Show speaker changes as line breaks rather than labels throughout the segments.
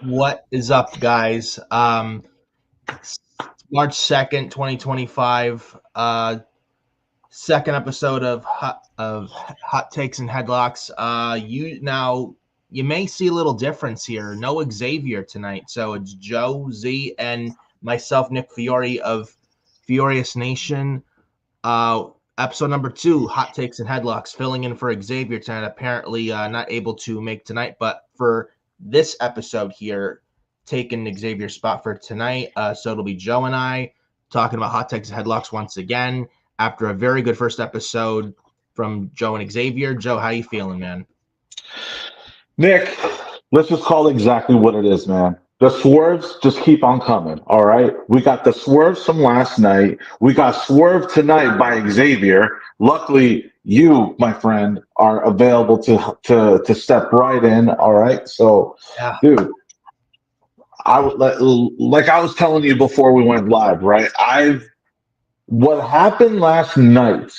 What is up, guys? March 2nd, 2025. Second episode of Hot Takes and Headlocks. You may see a little difference here. No Xavier tonight, so it's Joe Z and myself, Nick Fiore of Furious Nation. Uh, Episode number 2, Hot Takes and Headlocks, filling in for Xavier tonight. Apparently, not able to make tonight, but for this episode here, taking Xavier's spot for tonight. So it'll be Joe and I talking about Hot Takes and Headlocks once again after a very good first episode from Joe and Xavier. Joe, how you feeling, man?
Nick, let's just call it exactly what it is, man. The swerves just keep on coming. All right. We got the swerves from last night. We got swerved tonight by Xavier. Luckily, you, my friend, are available to step right in. All right. So,
Yeah.
dude, like I was telling you before we went live, right? What happened last night,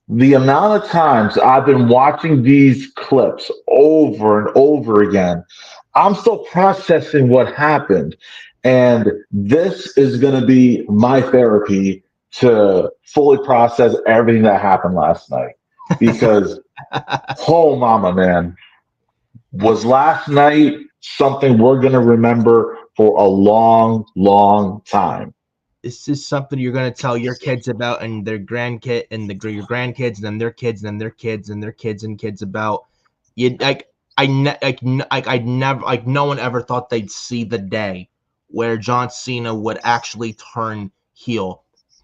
the amount of times I've been watching these clips over and over again, I'm still processing what happened. And this is going to be my therapy to fully process everything that happened last night. Because, oh, mama, man, was last night something we're going to remember for a long, long time.
This is something you're going to tell your kids about and their grandkid and your grandkids and then their kids and then their kids and their kids and kids about. You like I never no one ever thought they'd see the day where John Cena would actually turn heel.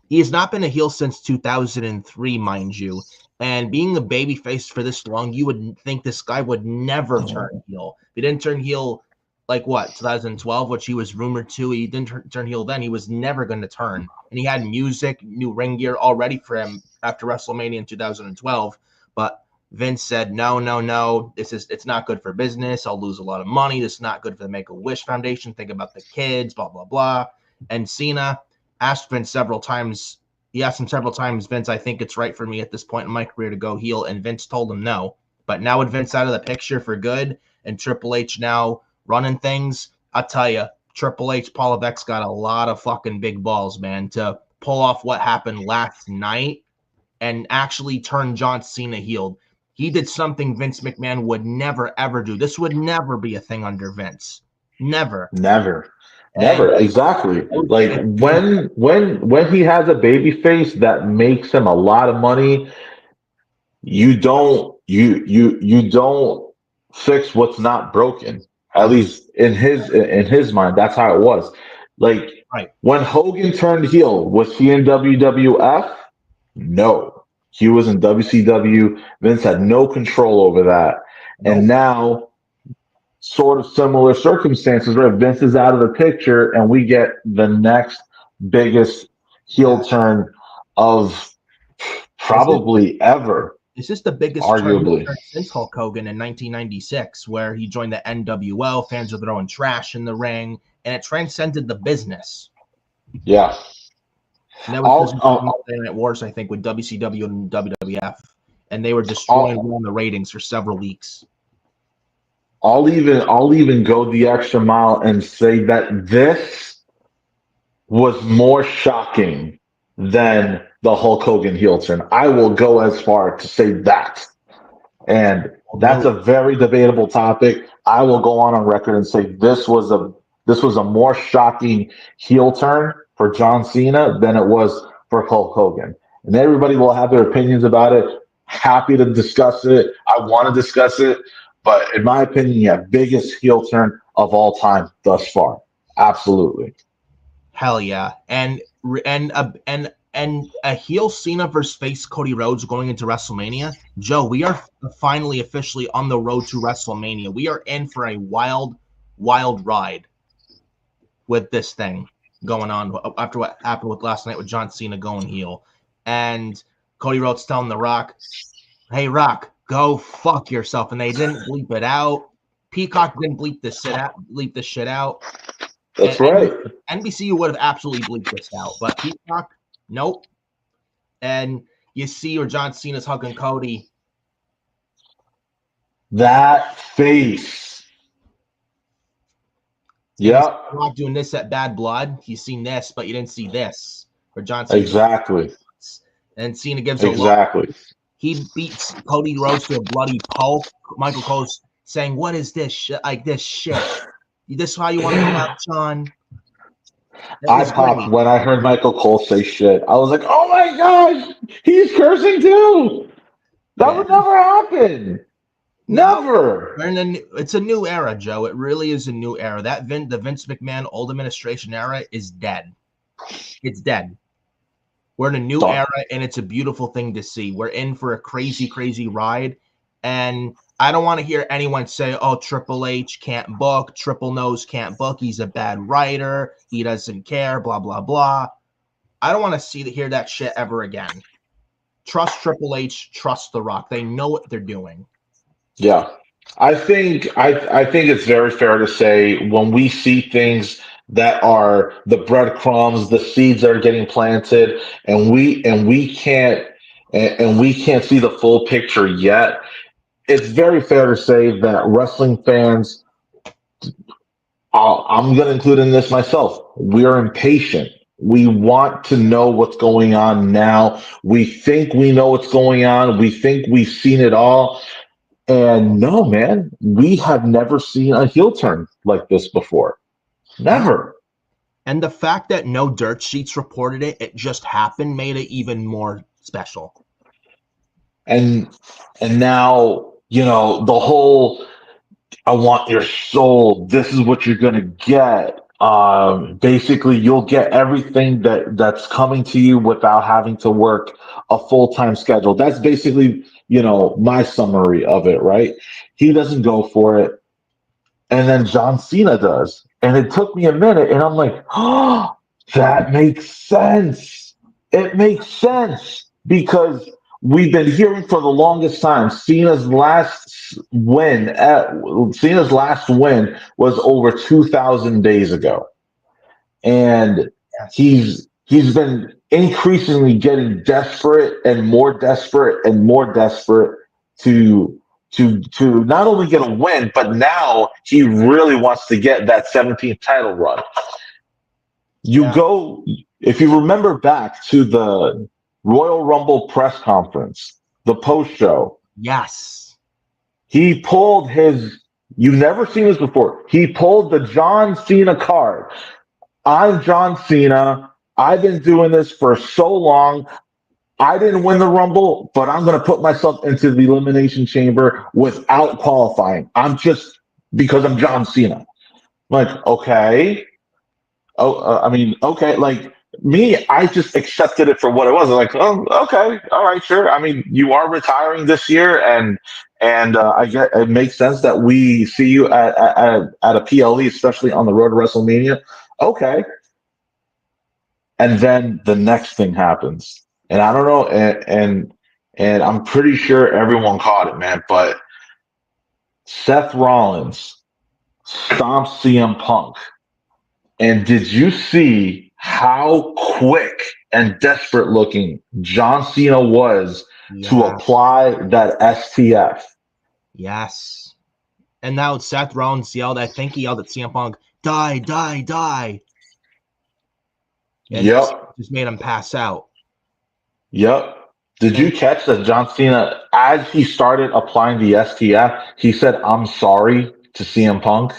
He has not been a heel since 2003, mind you. And being a babyface for this long, you would think this guy would never turn heel. He didn't turn heel like what 2012, which he was rumored to. He didn't turn heel then. He was never going to turn, and he had music, new ring gear all ready for him after WrestleMania in 2012. But Vince said, no, no, no. It's not good for business. I'll lose a lot of money. This is not good for the Make a Wish Foundation. Think about the kids, blah blah blah. And Cena asked Vince several times. He asked him several times, Vince, I think it's right for me at this point in my career to go heel. And Vince told him no. But now with Vince out of the picture for good and Triple H now running things, I'll tell you, Triple H, Paul Levesque got a lot of fucking big balls, man, to pull off what happened last night and actually turn John Cena heel. He did something Vince McMahon would never, ever do. This would never be a thing under Vince. Never.
Never.
And
Never. Exactly. Like when he has a baby face that makes him a lot of money, you don't fix what's not broken. At least in his mind, that's how it was. Like
right.
when Hogan turned heel, was he in WWF? No. He was in WCW. Vince had no control over that. And
Nope.
now sort of similar circumstances where Vince is out of the picture and we get the next biggest heel turn of
Is this
probably ever,
is this the biggest turn
arguably.
since Hulk Hogan in 1996, where he joined the NWL? Fans were throwing trash in the ring, and it transcended the business.
Yeah.
And that was
I'll,
Monday Night Wars, I think, with WCW and WWF, and they were destroying
I'll,
the ratings for several weeks.
I'll even go the extra mile and say that this was more shocking than the Hulk Hogan heel turn. I will go as far to say that. And that's a
No,
very debatable topic. I will go on record and say this was a more shocking heel turn for John Cena than it was for Hulk Hogan. And everybody will have their opinions about it. Happy to discuss it. I want to discuss it. But in my opinion, yeah, biggest heel turn of all time thus far. Absolutely.
hell yeah, and a heel Cena versus face Cody Rhodes going into WrestleMania. Joe, we are finally officially on the road to WrestleMania. We are in for a wild, wild ride with this thing going on after what happened with last night with John Cena going heel and Cody Rhodes telling The Rock, "Hey Rock, go fuck yourself," and they didn't bleep it out. Peacock didn't bleep this shit out. And
That's right.
NBC would have absolutely bleeped this out, but Peacock, nope. And you see where John Cena's hugging Cody.
That face.
And he's
Yeah,
not doing this at Bad Blood. He's seen this, but you didn't see this. Or John Cena's.
exactly.
And Cena gives a look.
Exactly.
He beats Cody Rhodes to a bloody pulp. Michael Cole's saying, "What is this shit? Like this shit? This is how you want to go out, Sean?" It
I
was
popped
great.
when I heard Michael Cole say shit. I was like, oh my gosh, he's cursing too. That
Yeah.
would never happen.
No,
Never.
it's a new era, Joe. It really is a new era. The Vince McMahon old administration era is dead. It's dead. We're in a new
Done.
era, and it's a beautiful thing to see. We're in for a crazy, crazy ride. And I don't want to hear anyone say, oh, Triple H can't book, Triple Nose can't book, he's a bad writer, he doesn't care, blah, blah, blah. I don't want to hear that shit ever again. Trust Triple H, trust The Rock. They know what they're doing.
Yeah. I think it's very fair to say when we see things that are the breadcrumbs, the seeds that are getting planted, and we can't see the full picture yet. It's very fair to say that wrestling fans, I'm going to include in this myself. We're impatient. We want to know what's going on now. We think we know what's going on. We think we've seen it all. And no, man, we have never seen a heel turn like this before. Never.
And the fact that no dirt sheets reported it, it just happened, made it even more special.
And now, the whole I want your soul. This is what you're gonna get. Basically, you'll get everything that's coming to you without having to work a full time schedule. That's basically, my summary of it. Right? He doesn't go for it, and then John Cena does, and it took me a minute, and I'm like, oh, that makes sense. It makes sense because we've been hearing for the longest time Cena's last win was over 2,000 days ago, and
Yes.
he's been increasingly getting desperate and more desperate and more desperate to to not only get a win, but now he really wants to get that 17th title run. You
Yeah.
go If you remember back to the Royal Rumble press conference, the post show,
Yes.
he pulled his. You've never seen this before. He pulled the John Cena card. I'm John Cena. I've been doing this for so long. I didn't win the Rumble, but I'm going to put myself into the Elimination Chamber without qualifying. I'm just because I'm John Cena. Like, okay. Oh, I mean, okay. Like me, I just accepted it for what it was. I'm like, oh, okay, all right, sure. I mean, you are retiring this year, and I get it makes sense that we see you at a PLE, especially on the road to WrestleMania. Okay, and then the next thing happens, and I don't know, and I'm pretty sure everyone caught it, man. But Seth Rollins stomps CM Punk. And did you see how quick and desperate looking John Cena was to
Yeah.
apply that STF?
Yes. And now Seth Rollins yelled, I think he yelled at CM Punk, die, die, die. And
Yep.
just made him pass out.
Yep. Did you
And
catch that John Cena, as he started applying the STF, he said, I'm sorry to CM Punk?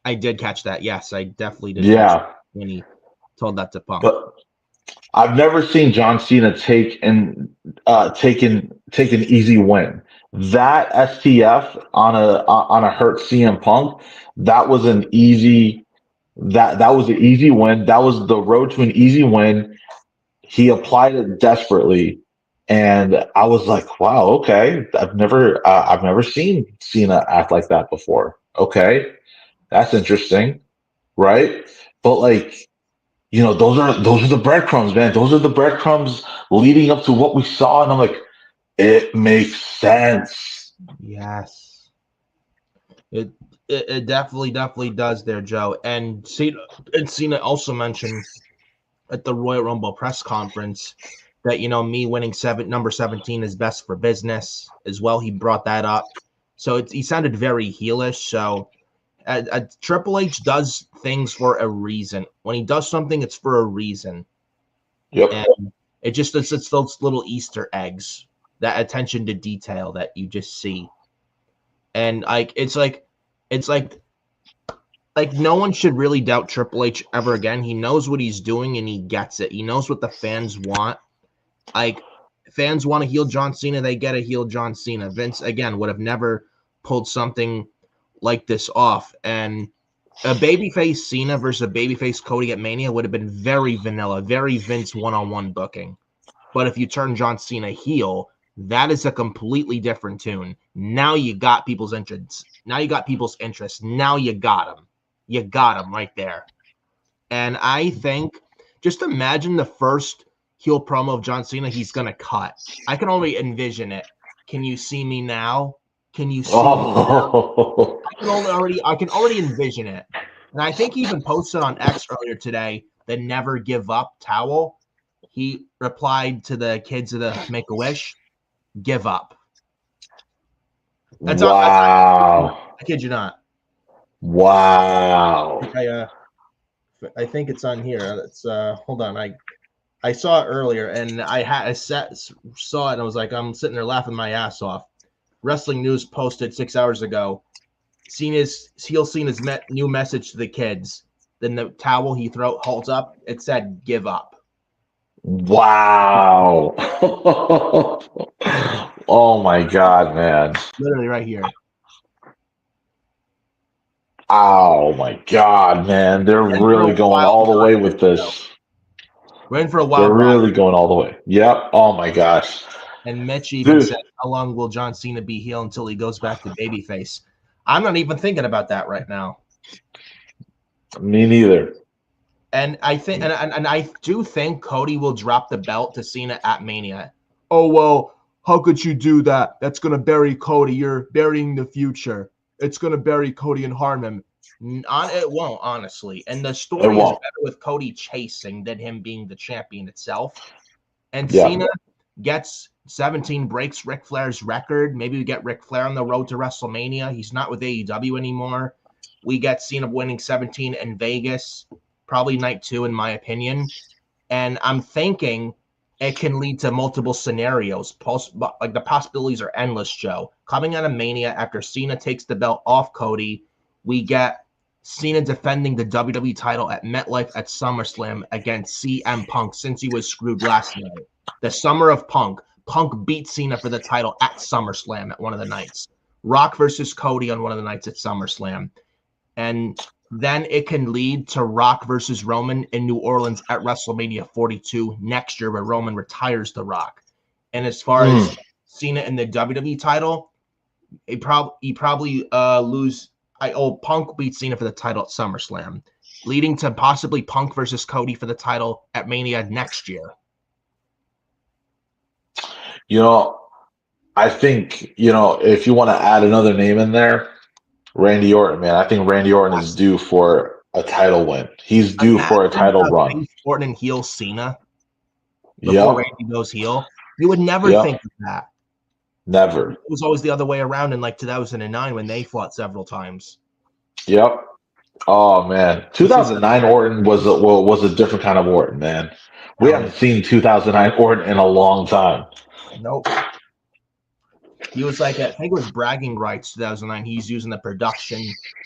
I did catch that. Yes, I definitely did catch that
Yeah.
when he told that to Punk.
But I've never seen John Cena take an easy win. That STF on a hurt CM Punk, that was an easy that was an easy win. That was the road to an easy win. He applied it desperately, and I was like, wow, okay. I've never seen Cena act like that before. Okay, that's interesting, right? But like those are the breadcrumbs, man. Those are the breadcrumbs leading up to what we saw, and I'm like, it makes sense.
Yes. It it definitely does there, Joe. And Cena also mentioned at the Royal Rumble press conference that me winning number 17 is best for business as well. He brought that up. So he sounded very heelish. So Triple H does things for a reason. When he does something, it's for a reason.
Yep.
And it's those little Easter eggs, that attention to detail that you just see. And it's like no one should really doubt Triple H ever again. He knows what he's doing and he gets it. He knows what the fans want. Like, fans want to heel John Cena, they get a heel John Cena. Vince, again, would have never pulled something like this off. And a babyface Cena versus a babyface Cody at Mania would have been very vanilla, very Vince one-on-one booking. But if you turn John Cena heel, that is a completely different tune. Now you got people's interest. Now you got him. You got him right there. And I think, just imagine the first heel promo of John Cena he's going to cut. I can only envision it. Can you see me now? Can you see me now? I can already envision it. And I think he even posted on X earlier today the never give up towel. He replied to the kids of the Make-A-Wish, give up.
Wow.
I kid you not.
Wow.
I think it's on here. It's hold on. I saw it earlier and saw it and I was like, I'm sitting there laughing my ass off. Wrestling News posted 6 hours ago. Cena's new message to the kids. Then the towel he holds up, it said, give up.
Wow. Oh my God, man.
Literally right here.
Oh my God, man. They're really going all the way with this.
We're in for a wild
They're
ride.
really going all the way. Yep. Oh my gosh.
And Mitch even said, how long will John Cena be heel until he goes back to babyface? I'm not even thinking about that right now.
Me neither.
And I think, and I do think Cody will drop the belt to Cena at Mania. Oh, well, how could you do that? That's going to bury Cody. You're burying the future. It's going to bury Cody and harm him. It won't, honestly. And the story is better with Cody chasing than him being the champion itself. And Cena gets 17, breaks Ric Flair's record. Maybe we get Ric Flair on the road to WrestleMania. He's not with AEW anymore. We get Cena winning 17 in Vegas, probably night 2, in my opinion. And I'm thinking it can lead to multiple scenarios. Like, the possibilities are endless, Joe. Coming out of Mania after Cena takes the belt off Cody, we get Cena defending the WWE title at MetLife at SummerSlam against CM Punk, since he was screwed last night. The Summer of Punk. Punk beat Cena for the title at SummerSlam at one of the nights. Rock versus Cody on one of the nights at SummerSlam. And then it can lead to Rock versus Roman in New Orleans at WrestleMania 42 next year, where Roman retires The Rock. And as far as Cena in the WWE title, he probably lose. Punk beats Cena for the title at SummerSlam, leading to possibly Punk versus Cody for the title at Mania next year.
I think, if you want to add another name in there, Randy Orton, man. I think Randy Orton is due for a title win. He's due for a title run.
Orton and heel Cena before Randy goes heel. You would never think of that.
Never.
It was always the other way around in like 2009 when they fought several times.
Yep. Oh man, 2009 Orton was a different kind of Orton, man. We haven't seen 2009 Orton in a long time.
Nope. He was like, I think it was bragging rights 2009. He's using the production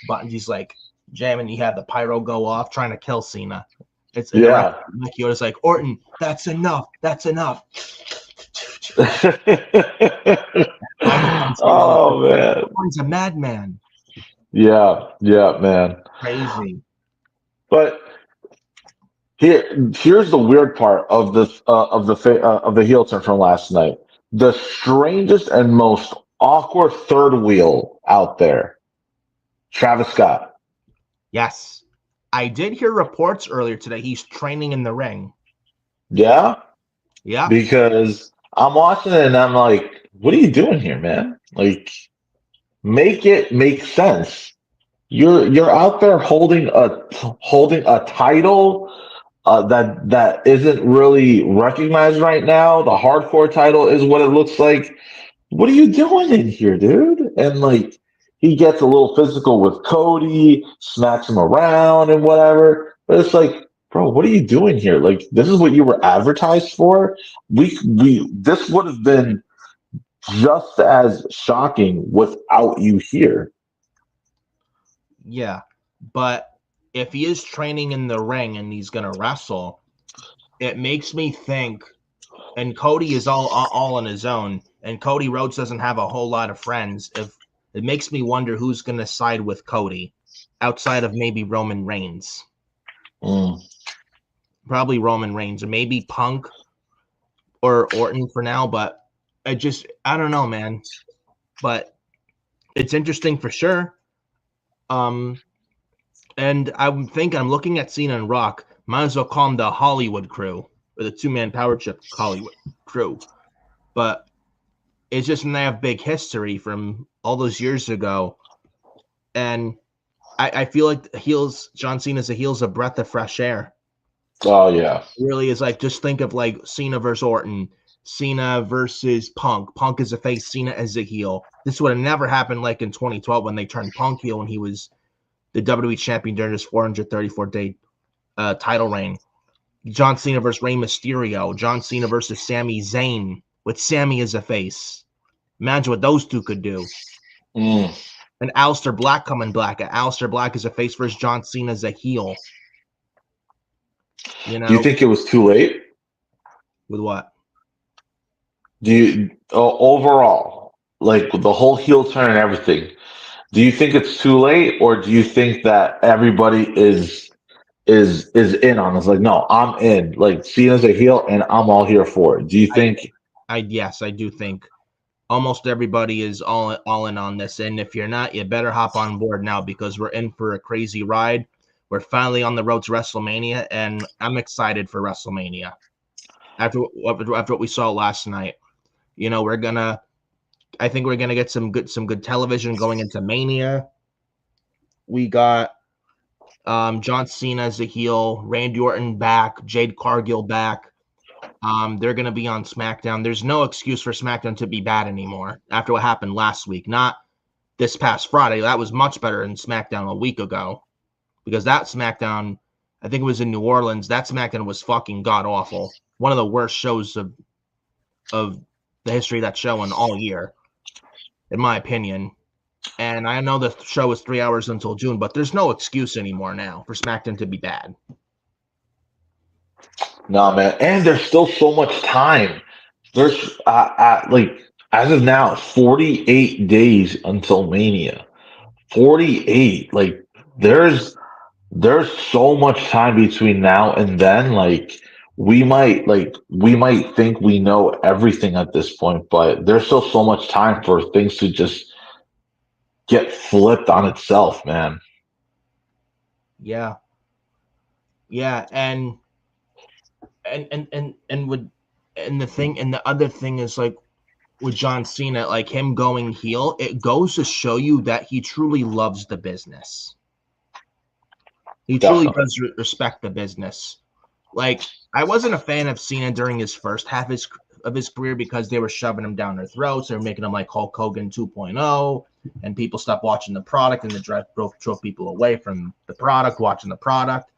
buttons. He's like jamming. He had the pyro go off, trying to kill Cena. It's Mike Yoda's like, Orton, that's enough. That's enough.
Oh man,
Orton's a madman.
Yeah, man.
Crazy.
But here's the weird part of this of the heel turn from last night. The strangest and most awkward third wheel out there, Travis Scott.
Yes, I did hear reports earlier today. He's training in the ring.
Yeah.
Because
I'm watching it and I'm like, what are you doing here, man? Like, make it make sense. You're out there holding a title that isn't really recognized right now. The hardcore title is what it looks like. What are you doing in here, dude? And like, he gets a little physical with Cody, smacks him around and whatever. But it's like, bro, what are you doing here? Like, this is what you were advertised for. We this would have been just as shocking without you here.
Yeah, but if he is training in the ring and he's gonna wrestle, it makes me think. And Cody is all on his own, and Cody Rhodes doesn't have a whole lot of friends. If it makes me wonder who's gonna side with Cody, outside of maybe Roman Reigns,
Mm.
probably Roman Reigns, or maybe Punk or Orton for now. But I don't know, man. But it's interesting for sure. Um, and I'm looking at Cena and Rock. Might as well call them the Hollywood crew or the 2-man power trip Hollywood crew. But it's just they have big history from all those years ago. And I feel like John Cena's a heel's a breath of fresh air.
Oh yeah.
It really is like, just think of like Cena versus Orton, Cena versus Punk. Punk is a face, Cena as a heel. This would have never happened like in 2012 when they turned Punk heel when he was the WWE champion during his 434-day title reign. John Cena versus Rey Mysterio. John Cena versus Sami Zayn with Sami as a face. Imagine what those two could do.
Mm.
And Aleister Black coming back. Aleister Black is a face versus John Cena as a heel. You
Do you
know,
think it was too late?
with what?
Do you overall, like the whole heel turn and everything? Do you think it's too late, or do you think that everybody is in on this? Like, no, I'm in. Like, Cena's a heel, and I'm all here for it. Do you
I,
think?
yes, I do think almost everybody is all in on this. And if you're not, you better hop on board now because we're in for a crazy ride. We're finally on the road to WrestleMania, and I'm excited for WrestleMania. After what we saw last night, you know, I think we're gonna get some good television going into Mania. We got John Cena as a heel, Randy Orton back, Jade Cargill back. They're going to be on SmackDown. There's no excuse for SmackDown to be bad anymore after what happened last week. Not this past Friday. That was much better than SmackDown a week ago because that SmackDown, I think it was in New Orleans. That SmackDown was fucking god awful. One of the worst shows of the history of that show in all year, in my opinion. And I know the show is 3 hours until June, but there's no excuse anymore now for SmackDown to be bad.
No, man. And there's still so much time. There's like as of now, 48 days until Mania. 48. Like there's so much time between now and then. We might think we know everything at this point, but there's still so much time for things to just get flipped on itself, man.
Yeah, yeah, and with and the other thing is like with John Cena, like him going heel, it goes to show you that he truly loves the business. He truly
Definitely.
does respect the business. Like I wasn't a fan of Cena during his first half of his career because they were shoving him down their throats. They were making him like Hulk Hogan 2.0, and people stopped watching the product, and the drive drove people away from the product, watching the product.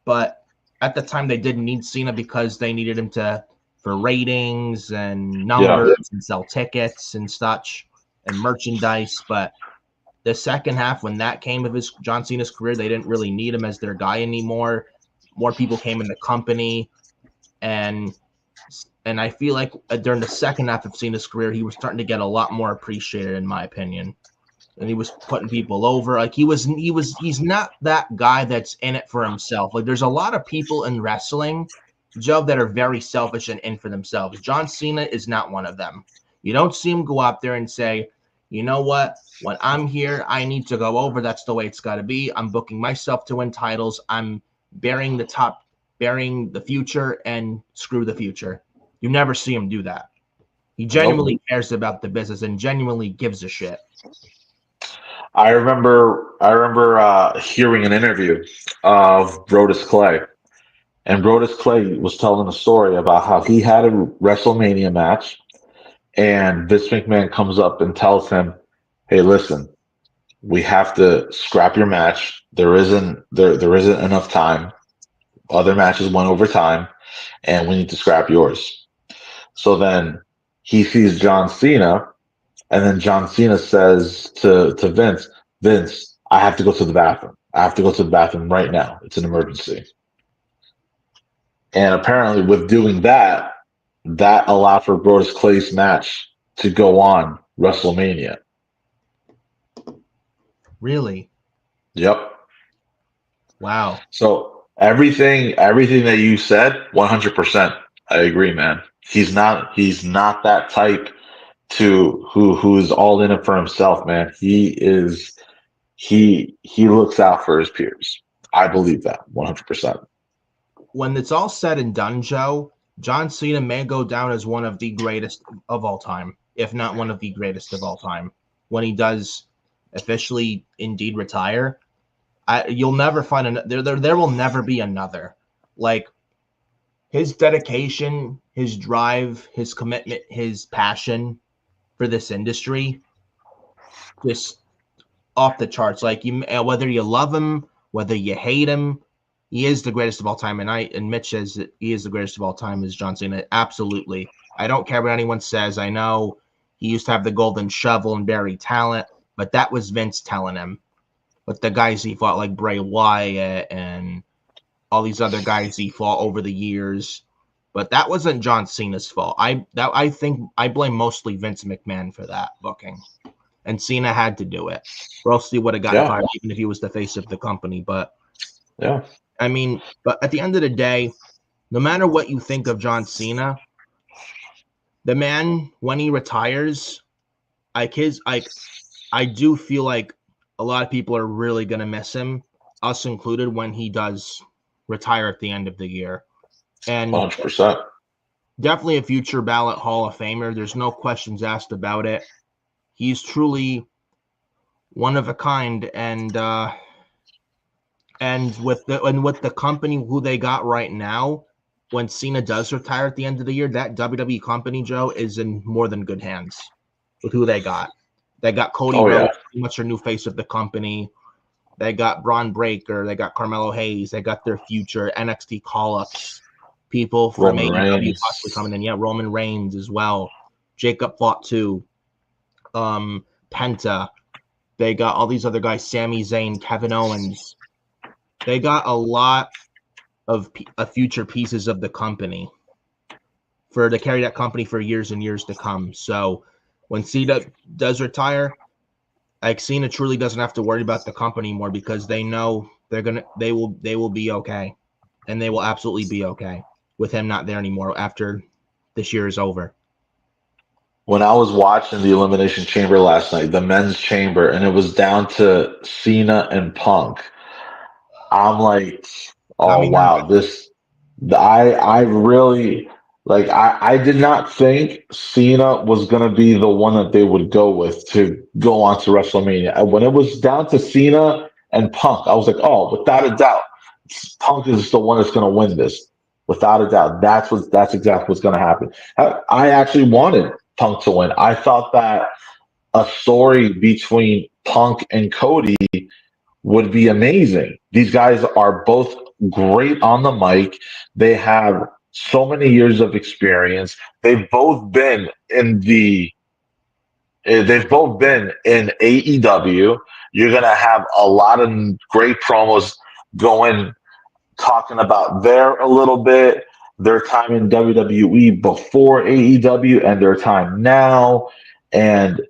But at the time, they didn't need Cena because they needed him to for ratings and
Yeah.
numbers and sell tickets and such and merchandise. But the second half, when that came of his John Cena's career, they didn't really need him as their guy anymore. More people came in the company, and I feel like during the second half of Cena's career, he was starting to get a lot more appreciated, in my opinion. And he was putting people over. Like he's not that guy that's in it for himself. Like there's a lot of people in wrestling, Joe, that are very selfish and in for themselves. John Cena is not one of them. You don't see him go out there and say, you know what? When I'm here, I need to go over. That's the way it's got to be. I'm booking myself to win titles. I'm bearing the future, and screw the future. You never see him do that. He
Nope.
genuinely cares about the business and genuinely gives a shit.
I remember hearing an interview of Brodus Clay, and Brodus Clay was telling a story about how he had a WrestleMania match, and Vince McMahon comes up and tells him, "Hey, listen. We have to scrap your match. There isn't enough time. Other matches went over time, and we need to scrap yours. So then he sees John Cena, and then John Cena says to Vince, Vince, I have to go to the bathroom. I have to go to the bathroom right now. It's an emergency. And apparently, with doing that, that allowed for Brodus Clay's match to go on WrestleMania.
Really?
Yep.
Wow.
So everything that you said, 100%. I agree, man. He's not that type to who's all in it for himself, man. He looks out for his peers. I believe that 100%.
When it's all said and done, Joe, John Cena may go down as one of the greatest of all time, if not one of the greatest of all time. When he does officially indeed retire, you'll never find there will never be another. Like his dedication, his drive, his commitment, his passion for this industry, just off the charts. Like whether you love him, whether you hate him, he is the greatest of all time. And Mitch says that he is the greatest of all time is John Cena. Absolutely. I don't care what anyone says. I know he used to have the golden shovel and bury talent, but that was Vince telling him. But the guys he fought like Bray Wyatt and all these other guys he fought over the years. But that wasn't John Cena's fault. I think I blame mostly Vince McMahon for that booking. And Cena had to do it. Or else he would have gotten
Yeah,
fired even if he was the face of the company. But
yeah.
I mean, but at the end of the day, no matter what you think of John Cena, the man when he retires, I do feel like a lot of people are really gonna miss him, us included, when he does retire at the end of the year. And
100%.
definitely a future ballot Hall of Famer. There's no questions asked about it. He's truly one of a kind, and with the company who they got right now, when Cena does retire at the end of the year, that WWE company, Joe, is in more than good hands with who they got. They got Cody
Oh
Rhodes,
yeah.
pretty much their new face of the company. They got Braun Breaker. They got Carmelo Hayes. They got their future NXT call-ups. People from
Roman
AEW possibly
Reigns.
coming in. Yeah, Roman Reigns as well. Jacob fought too. Penta. They got all these other guys, Sami Zayn, Kevin Owens. They got a lot of future pieces of the company to carry that company for years and years to come. So when Cena does retire, like Cena truly doesn't have to worry about the company anymore because they know they will be okay, and they will absolutely be okay with him not there anymore after this year is over.
When I was watching the Elimination Chamber last night, the men's chamber, and it was down to Cena and Punk, I'm like,
Got
oh
me
wow,
nervous.
I really like I did not think Cena was gonna be the one that they would go with to go on to WrestleMania. And when it was down to Cena and Punk, I was like, oh, without a doubt, Punk is the one that's gonna win this. Without a doubt. That's exactly what's gonna happen. I actually wanted Punk to win. I thought that a story between Punk and Cody would be amazing. These guys are both great on the mic. They have so many years of experience. They've both been in the they've both been in AEW. You're gonna have a lot of great promos going talking about their a little bit, their time in WWE before AEW and their time now. And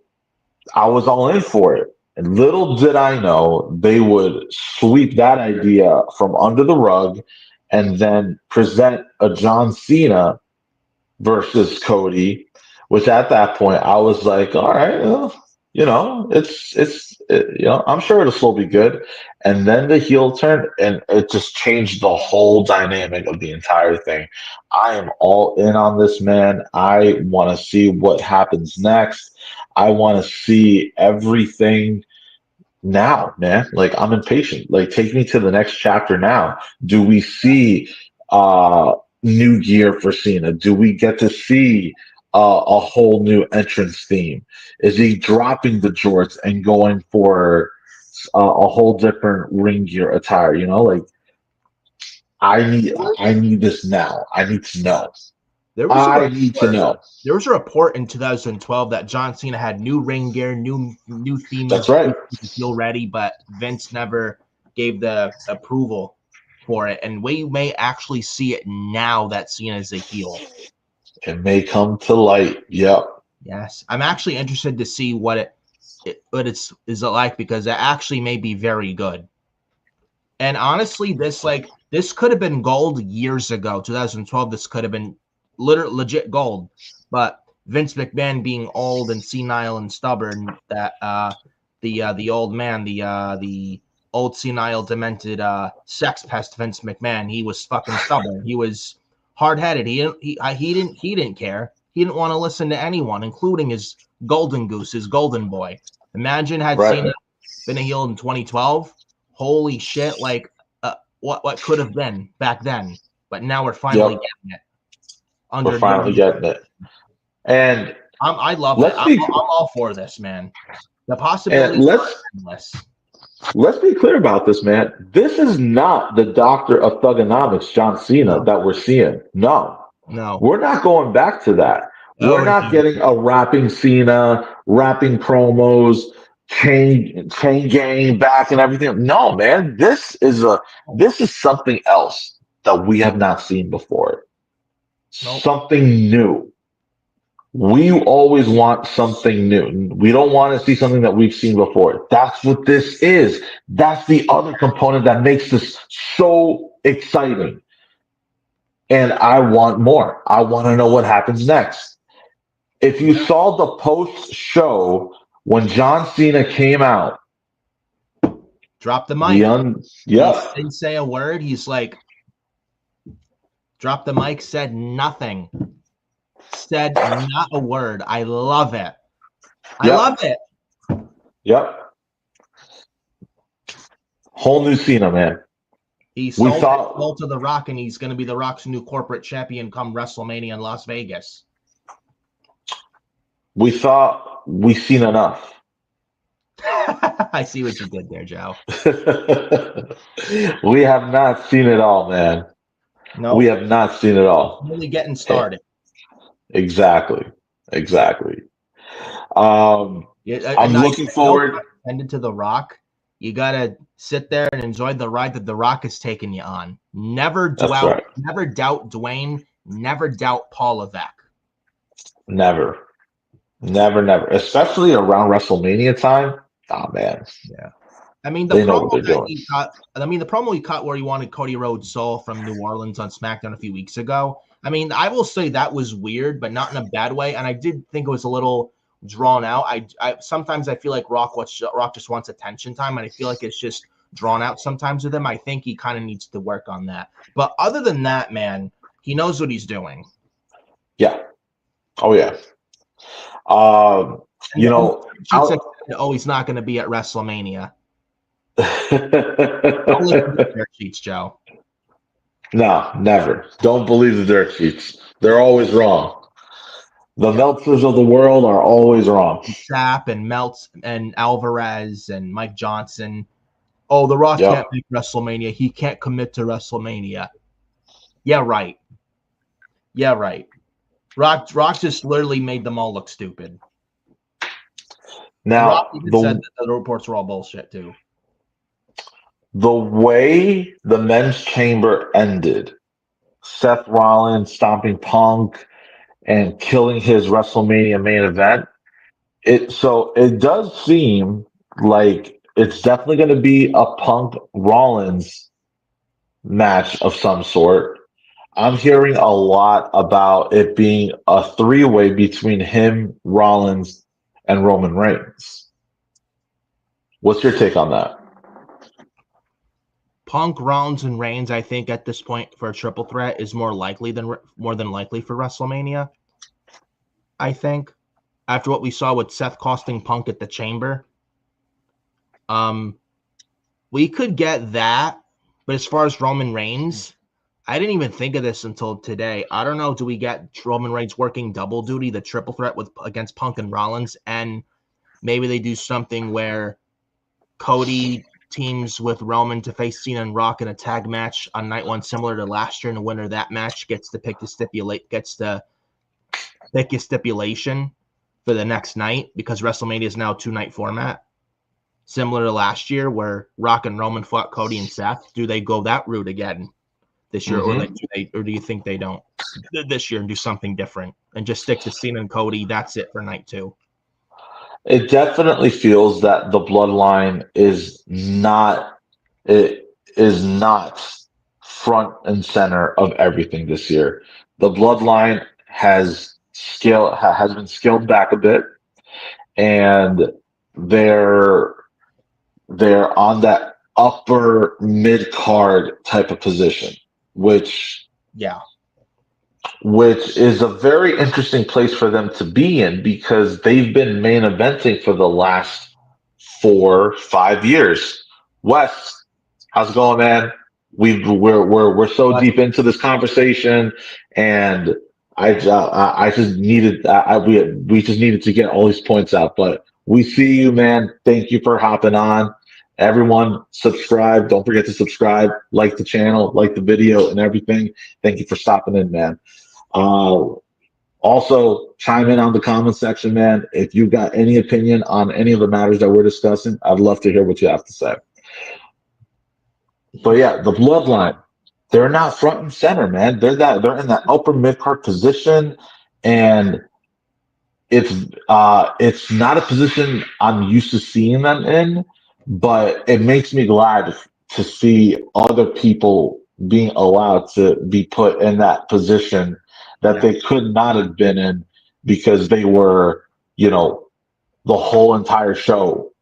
I was all in for it. And little did I know they would sweep that idea from under the rug and then present a John Cena versus Cody, which at that point I was like, all right, well, I'm sure it'll still be good. And then the heel turn, and it just changed the whole dynamic of the entire thing. I am all in on this, man. I want to see what happens next. I want to see everything now, man. Like I'm impatient. Like take me to the next chapter now. Do we see new gear for Cena? Do we get to see a whole new entrance theme? Is he dropping the jorts and going for a whole different ring gear attire. You know, like I need this now. I need to know.
There was a
I need to
report.
know.
There was a report in 2012 that John Cena had new ring gear, new theme
That's
music
right.
to feel ready, but Vince never gave the approval for it. And we may actually see it now that Cena is a heel.
It may come to light. Yep.
Yes, I'm actually interested to see what it's is it like, because it actually may be very good. And honestly, this could have been gold years ago, 2012. This could have been legit gold, but Vince McMahon being old and senile and stubborn, that the old man, the old senile demented sex pest Vince McMahon, he was fucking stubborn. He was hard headed. He didn't care. He didn't want to listen to anyone, including his golden goose, his golden boy. Imagine had
Right.
Cena been a heel in 2012. Holy shit! Like, what could have been back then, but now we're finally
Yep.
getting it.
We're finally getting it. And
I love it. I'm all for this, man. The possibilities are endless.
Let's be clear about this, man. This is not the doctor of thugonomics, John Cena, that we're seeing. No. We're not going back to that. We're not getting a rapping Cena, rapping promos, chain gang back and everything. No, man. This is something else that we have not seen before. Something new. We always want something new. We don't want to see something that we've seen before. That's what this is. That's the other component that makes this so exciting. And I want more. I want to know what happens next. If you saw the post show when John Cena came out,
drop the mic. He didn't say a word. He's like, dropped the mic, said nothing. Said not a word. I love it. I love it.
Yep. Whole new Cena, man.
He sold to The Rock, and he's going to be The Rock's new corporate champion come WrestleMania in Las Vegas.
We thought we seen enough.
I see what you did there, Joe.
We have not seen it all, man.
No,
we have not seen it all.
Only getting started.
Exactly. I'm looking forward.
Ended to The Rock. You gotta sit there and enjoy the ride that The Rock is taking you on. Never doubt Dwayne. Never doubt Paul Levesque.
Never. Especially around WrestleMania time. Oh man.
Yeah. I mean, the promo he cut where he wanted Cody Rhodes' soul from New Orleans on SmackDown a few weeks ago. I mean, I will say that was weird, but not in a bad way. And I did think it was a little drawn out. I sometimes I feel like Rock just wants attention time, and I feel like it's just drawn out sometimes with him. I think he kind of needs to work on that. But other than that, man, he knows what he's doing.
Yeah. Oh yeah.
He's not going to be at WrestleMania. Don't listen to the dirt sheets, Joe.
No, never. Don't believe the dirt sheets. They're always wrong. The Meltzers of the world are always wrong.
Sapp and Meltz and Alvarez and Mike Johnson. Oh, The Rock can't make WrestleMania. He can't commit to WrestleMania. Yeah, right. Rock just literally made them all look stupid.
Now,
Rock even said that the reports were all bullshit too.
The way the men's chamber ended, Seth Rollins stomping Punk and killing his WrestleMania main event, it does seem like it's definitely going to be a Punk Rollins match of some sort. I'm hearing a lot about it being a three-way between him, Rollins, and Roman Reigns. What's your take on that?
Punk, Rollins, and Reigns, I think at this point for a triple threat is more than likely for WrestleMania. I think after what we saw with Seth costing Punk at the Chamber, we could get that. But as far as Roman Reigns, I didn't even think of this until today. I don't know. Do we get Roman Reigns working double duty, the triple threat against Punk and Rollins, and maybe they do something where Cody teams with Roman to face Cena and Rock in a tag match on night one, similar to last year. And the winner of that match gets to pick a stipulation for the next night, because WrestleMania is now a 2-night format, similar to last year where Rock and Roman fought Cody and Seth. Do they go that route again this year, or do you think they don't this year and do something different and just stick to Cena and Cody? That's it for night 2.
It definitely feels that the bloodline is not front and center of everything this year. The bloodline has been scaled back a bit, and they're on that upper mid card type of position, which is a very interesting place for them to be in, because they've been main eventing for the last 4-5 years. Wes, how's it going, man? We're so deep into this conversation, and I just needed we just needed to get all these points out. But we see you, man. Thank you for hopping on. Everyone, subscribe. Don't forget to subscribe, like the channel, like the video, and everything. Thank you for stopping in, man. Also, chime in on the comment section, man. If you've got any opinion on any of the matters that we're discussing, I'd love to hear what you have to say. But yeah, the bloodline, they're not front and center, man. They're in that upper mid card position, and it's not a position I'm used to seeing them in, but it makes me glad to see other people being allowed to be put in that position that they could not have been in, because they were, the whole entire show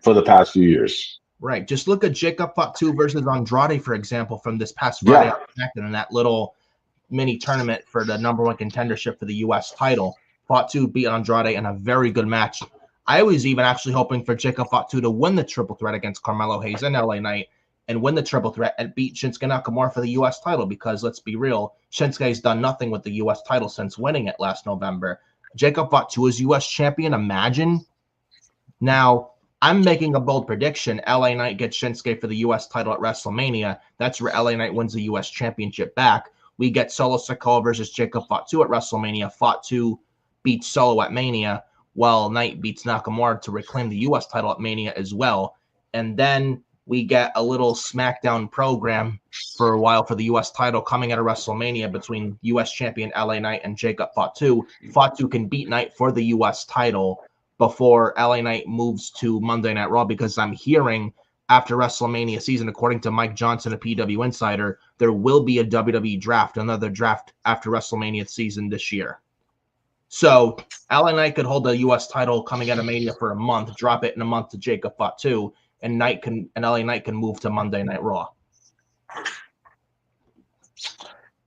for the past few years.
Right. Just look at Jacob Fatu versus Andrade, for example, from this past Friday in that little mini tournament for the number 1 contendership for the U.S. title. Fatu beat Andrade in a very good match. I was even actually hoping for Jacob Fatu to win the triple threat against Carmelo Hayes and LA Knight, and win the triple threat and beat Shinsuke Nakamura for the U.S. title, because let's be real, Shinsuke's done nothing with the U.S. title since winning it last November. Jacob Fatu is U.S. champion. Imagine. Now, I'm making a bold prediction. LA Knight gets Shinsuke for the U.S. title at WrestleMania. That's where LA Knight wins the U.S. championship back. We get Solo Sikoa versus Jacob Fatu at WrestleMania. Fatu beats Solo at Mania, while Knight beats Nakamura to reclaim the U.S. title at Mania as well. And then we get a little SmackDown program for a while for the U.S. title coming out of WrestleMania between U.S. champion LA Knight and Jacob Fatu. Fatu can beat Knight for the U.S. title before LA Knight moves to Monday Night Raw, because I'm hearing after WrestleMania season, according to Mike Johnson, a PW Insider, there will be a WWE draft, another draft after WrestleMania season this year. So LA Knight could hold the U.S. title coming out of Mania for a month, drop it in a month to Jacob Fatu, and LA Knight can move to Monday Night Raw.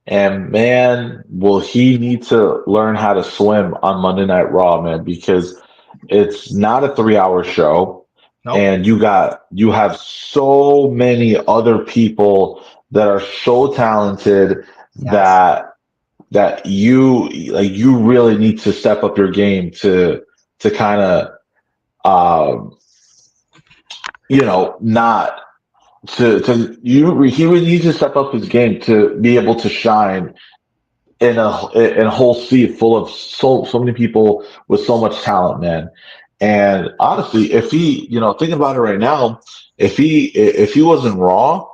And man, will he need to learn how to swim on Monday Night Raw, man, because it's not a 3-hour show. Nope. And you have so many other people that are so talented that you really need to step up your game to kind of not to you. He would need to step up his game to be able to shine in a whole sea full of so many people with so much talent, man. And honestly, if he, thinking about it right now, if he wasn't Raw,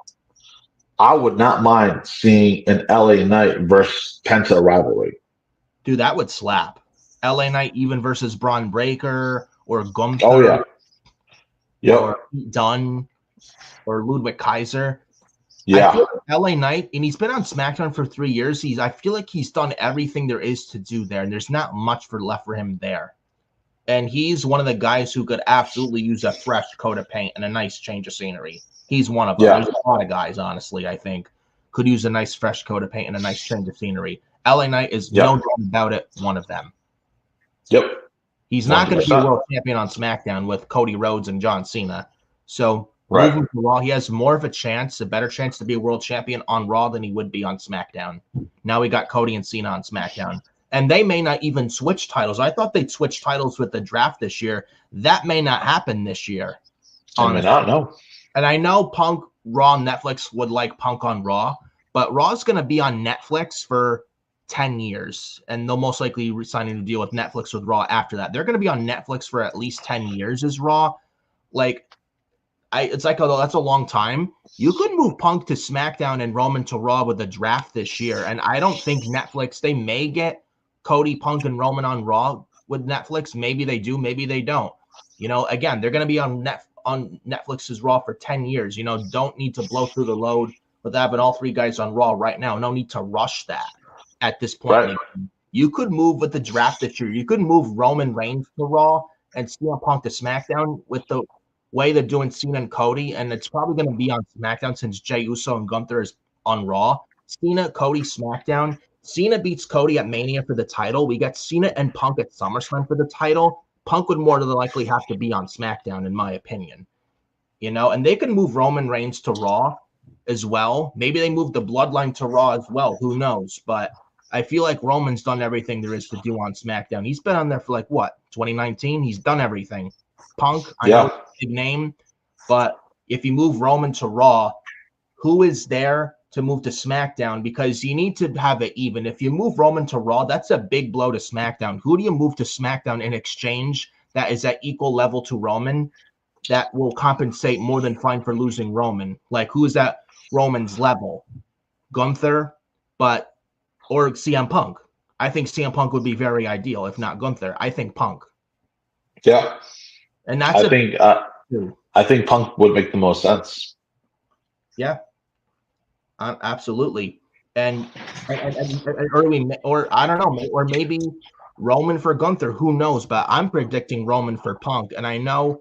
I would not mind seeing an LA Knight versus Penta rivalry.
Dude, that would slap. LA Knight even versus Braun Breaker or Gunther.
Oh yeah. Yep.
Or Dunn or Ludwig Kaiser.
Yeah.
I feel like LA Knight, and he's been on SmackDown for 3 years. I feel like he's done everything there is to do there, and there's not much left for him there. And he's one of the guys who could absolutely use a fresh coat of paint and a nice change of scenery. He's one of them. Yeah. There's a lot of guys, honestly, I think, could use a nice fresh coat of paint and a nice change of scenery. LA Knight is no doubt about it, one of them.
Yep.
He's not going to be a world champion on SmackDown with Cody Rhodes and John Cena. So moving to Raw, he has more of a better chance to be a world champion on Raw than he would be on SmackDown. Now we got Cody and Cena on SmackDown. And they may not even switch titles. I thought they'd switch titles with the draft this year. That may not happen this year.
I may not know.
And I know Punk Raw Netflix would like Punk on Raw, but Raw's going to be on Netflix for 10 years, and they'll most likely sign a deal with Netflix with Raw after that. They're going to be on Netflix for at least 10 years as Raw. Like, it's like, oh, that's a long time. You could move Punk to SmackDown and Roman to Raw with the draft this year, and I don't think Netflix, they may get Cody, Punk, and Roman on Raw with Netflix. Maybe they do, maybe they don't. Again, they're going to be on Netflix's Raw for 10 years. Don't need to blow through the load with having all three guys on Raw right now. No need to rush that at this point.
Right.
You could move with the draft this year. You could move Roman Reigns to Raw and CM Punk to SmackDown with the way they're doing Cena and Cody, and it's probably going to be on SmackDown since Jey Uso and Gunther is on Raw. Cena, Cody, SmackDown. Cena beats Cody at Mania for the title. We got Cena and Punk at SummerSlam for the title. Punk would more than likely have to be on SmackDown, in my opinion. And they can move Roman Reigns to Raw as well. Maybe they move the Bloodline to Raw as well. Who knows? But I feel like Roman's done everything there is to do on SmackDown. He's been on there for 2019? He's done everything. Punk, I know it's a big name, but if you move Roman to Raw, who is there to move to SmackDown? Because you need to have it even. If you move Roman to Raw, that's a big blow to SmackDown. Who do you move to SmackDown in exchange that is at equal level to Roman that will compensate more than fine for losing Roman? Who is at Roman's level? Gunther, or CM Punk. I think CM Punk would be very ideal, if not Gunther. I think Punk.
Yeah.
And that's
I think Punk would make the most sense.
Yeah, absolutely. And early, or I don't know, or maybe Roman for Gunther. Who knows? But I'm predicting Roman for Punk. And I know,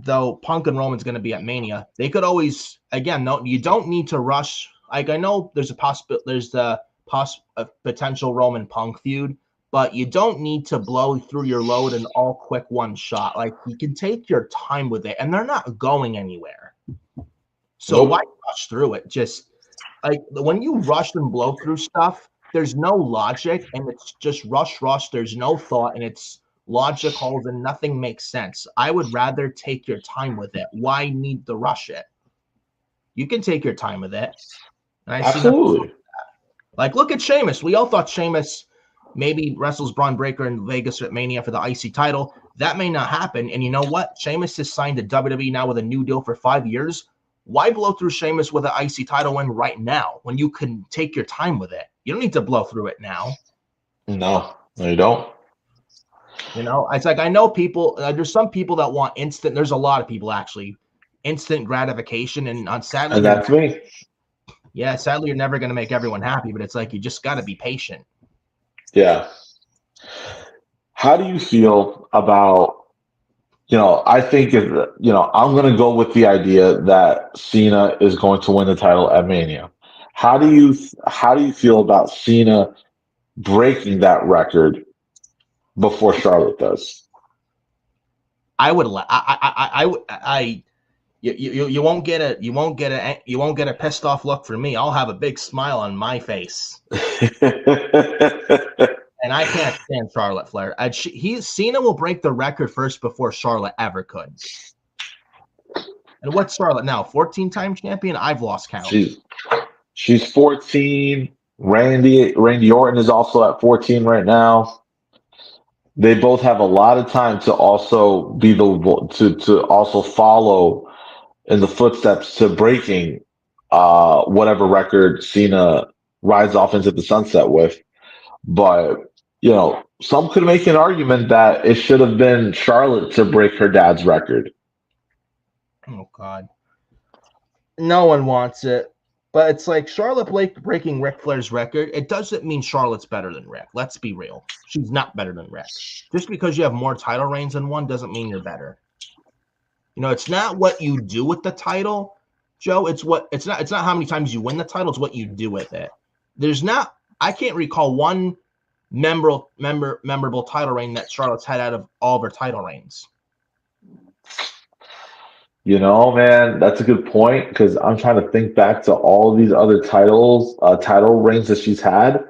though, Punk and Roman's going to be at Mania. They could always, again, no, you don't need to rush. I know there's the potential Roman Punk feud, but you don't need to blow through your load in all quick one shot. You can take your time with it, and they're not going anywhere. So Why rush through it? Just when you rush and blow through stuff, there's no logic, and it's just rush. There's no thought, and it's logic holes, and nothing makes sense. I would rather take your time with it. Why need to rush it? You can take your time with it. And
Absolutely.
Look at Sheamus. We all thought Sheamus maybe wrestles Braun Breaker in Vegas at Mania for the IC title. That may not happen. And you know what? Sheamus has signed to WWE now with a new deal for 5 years. Why blow through Sheamus with an IC title win right now when you can take your time with it? You don't need to blow through it now.
No, you don't.
It's I know people, there's some people that want instant. There's a lot of people actually instant gratification. And sadly,
and that's me.
Yeah, sadly, you're never going to make everyone happy, but it's you just got to be patient.
Yeah. How do you feel about, I think, I'm going to go with the idea that Cena is going to win the title at Mania. How do you feel about Cena breaking that record before Charlotte does?
I would. You won't get a pissed off look from me. I'll have a big smile on my face. And I can't stand Charlotte Flair. Cena will break the record first before Charlotte ever could. And what's Charlotte now? 14-time champion? I've lost count.
She's 14. Randy Orton is also at 14 right now. They both have a lot of time to also be to also follow in the footsteps to breaking whatever record Cena rides off into the sunset with. But, some could make an argument that it should have been Charlotte to break her dad's record.
Oh, God. No one wants it. But it's Charlotte breaking Ric Flair's record. It doesn't mean Charlotte's better than Ric. Let's be real. She's not better than Ric. Just because you have more title reigns than one doesn't mean you're better. It's not what you do with the title, Joe. It's not how many times you win the title. It's what you do with it. I can't recall one memorable title reign that Charlotte's had out of all of her title reigns.
Man, that's a good point, because I'm trying to think back to all of these other title reigns that she's had.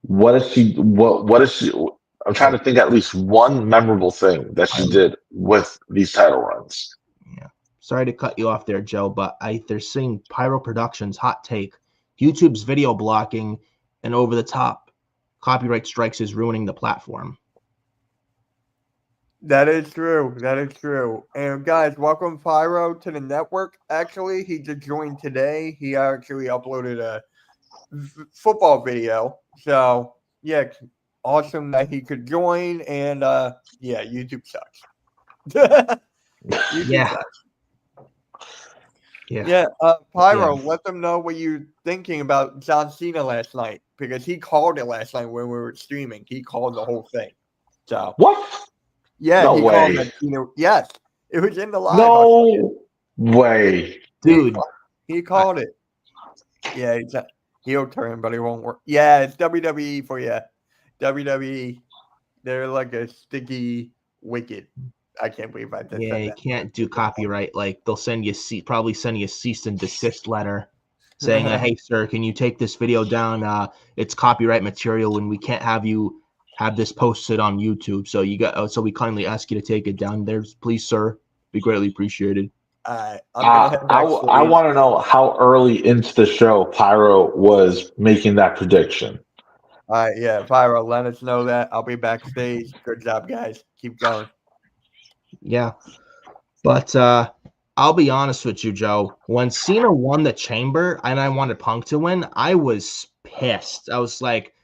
What is she? I'm trying to think at least one memorable thing that she did with these title runs.
Yeah, sorry to cut you off there, Joe, but they're saying Pyro Productions hot take. YouTube's video blocking and over the top copyright strikes is ruining the platform.
That is true. That is true. And guys, welcome Pyro to the network. Actually, he just joined today. He actually uploaded a football video. So yeah, awesome that he could join. And yeah, YouTube sucks. YouTube
Yeah.
sucks.
Yeah.
Yeah, Pyro, let them know what you're thinking about John Cena last night, because he called it last night when we were streaming. He called the whole thing. So
What?
yeah,
No
he
way.
called that Cena. Yes, it was in the live.
No way.
Dude.
He called it. Yeah, it's a heel turn, but it won't work. Yeah, it's WWE for you. WWE, they're like a sticky wicket. I can't believe I just said
Yeah, you
that.
can't do copyright. Like they'll probably send you a cease and desist letter saying, "Hey, sir, can you take this video down? It's copyright material, and we can't have you have this posted on YouTube. So we kindly ask you to take it down. There's, please, sir, be greatly appreciated."
I'm gonna head
I want to know how early into the show Pyro was making that prediction.
All right, yeah, Pyro, let us know that. I'll be backstage. Good job, guys. Keep going.
Yeah. But I'll be honest with you, Joe. When Cena won the Chamber and I wanted Punk to win, I was pissed. I was like,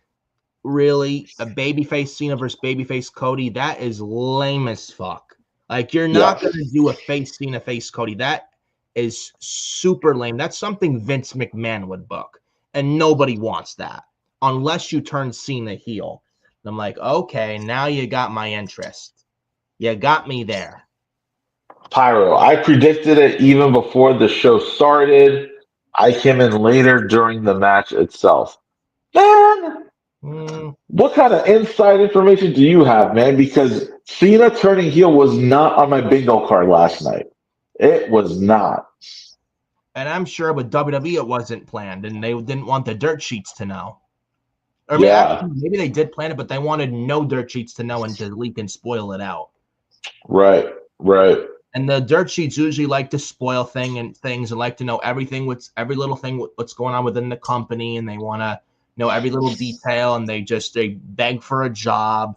really? A babyface Cena versus babyface Cody? That is lame as fuck. Like, you're not going to do a face Cena, face Cody. That is super lame. That's something Vince McMahon would book. And nobody wants that unless you turn Cena heel. And I'm like, okay, now you got my interest. You got me there.
Pyro, I predicted it even before the show started. I came in later during the match itself. Man, what kind of inside information do you have, man? Because Cena turning heel was not on my bingo card last night. It was not.
And I'm sure with WWE it wasn't planned, and they didn't want the dirt sheets to know. Or maybe they did plan it, but they wanted no dirt sheets to know and to leak and spoil it out.
Right.
And the dirt sheets usually like to spoil things and like to know everything, every little thing, what's going on within the company, and they want to know every little detail, and they beg for a job.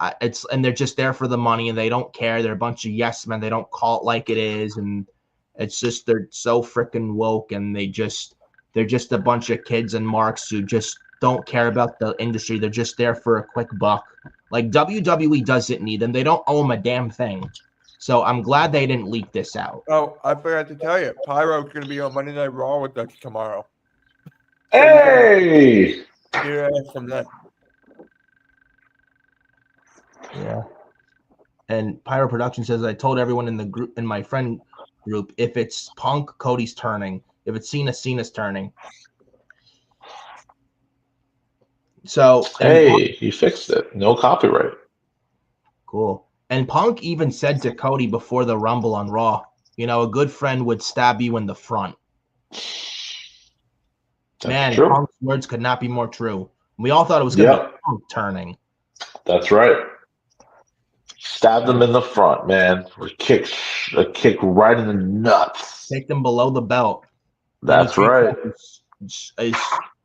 And they're just there for the money, and they don't care. They're a bunch of yes men. They don't call it like it is, and it's just they're so freaking woke, and they're just a bunch of kids and marks who just don't care about the industry. They're just there for a quick buck. Like WWE doesn't need them. They don't owe them a damn thing. So I'm glad they didn't leak this out.
Oh, I forgot to tell you, Pyro's going to be on Monday Night Raw with us tomorrow.
Hey!
Yeah, from that.
Yeah. And Pyro Production says, I told everyone in the group, in my friend group, if it's Punk, Cody's turning. If it's Cena, Cena's turning. So
hey, he fixed it. No copyright.
Cool. And Punk even said to Cody before the Rumble on Raw, a good friend would stab you in the front. Man, true. Punk's words could not be more true. We all thought it was going to be Punk turning.
That's right. Stabbed them in the front, man. A kick right in the nuts.
Take them below the belt.
That's right.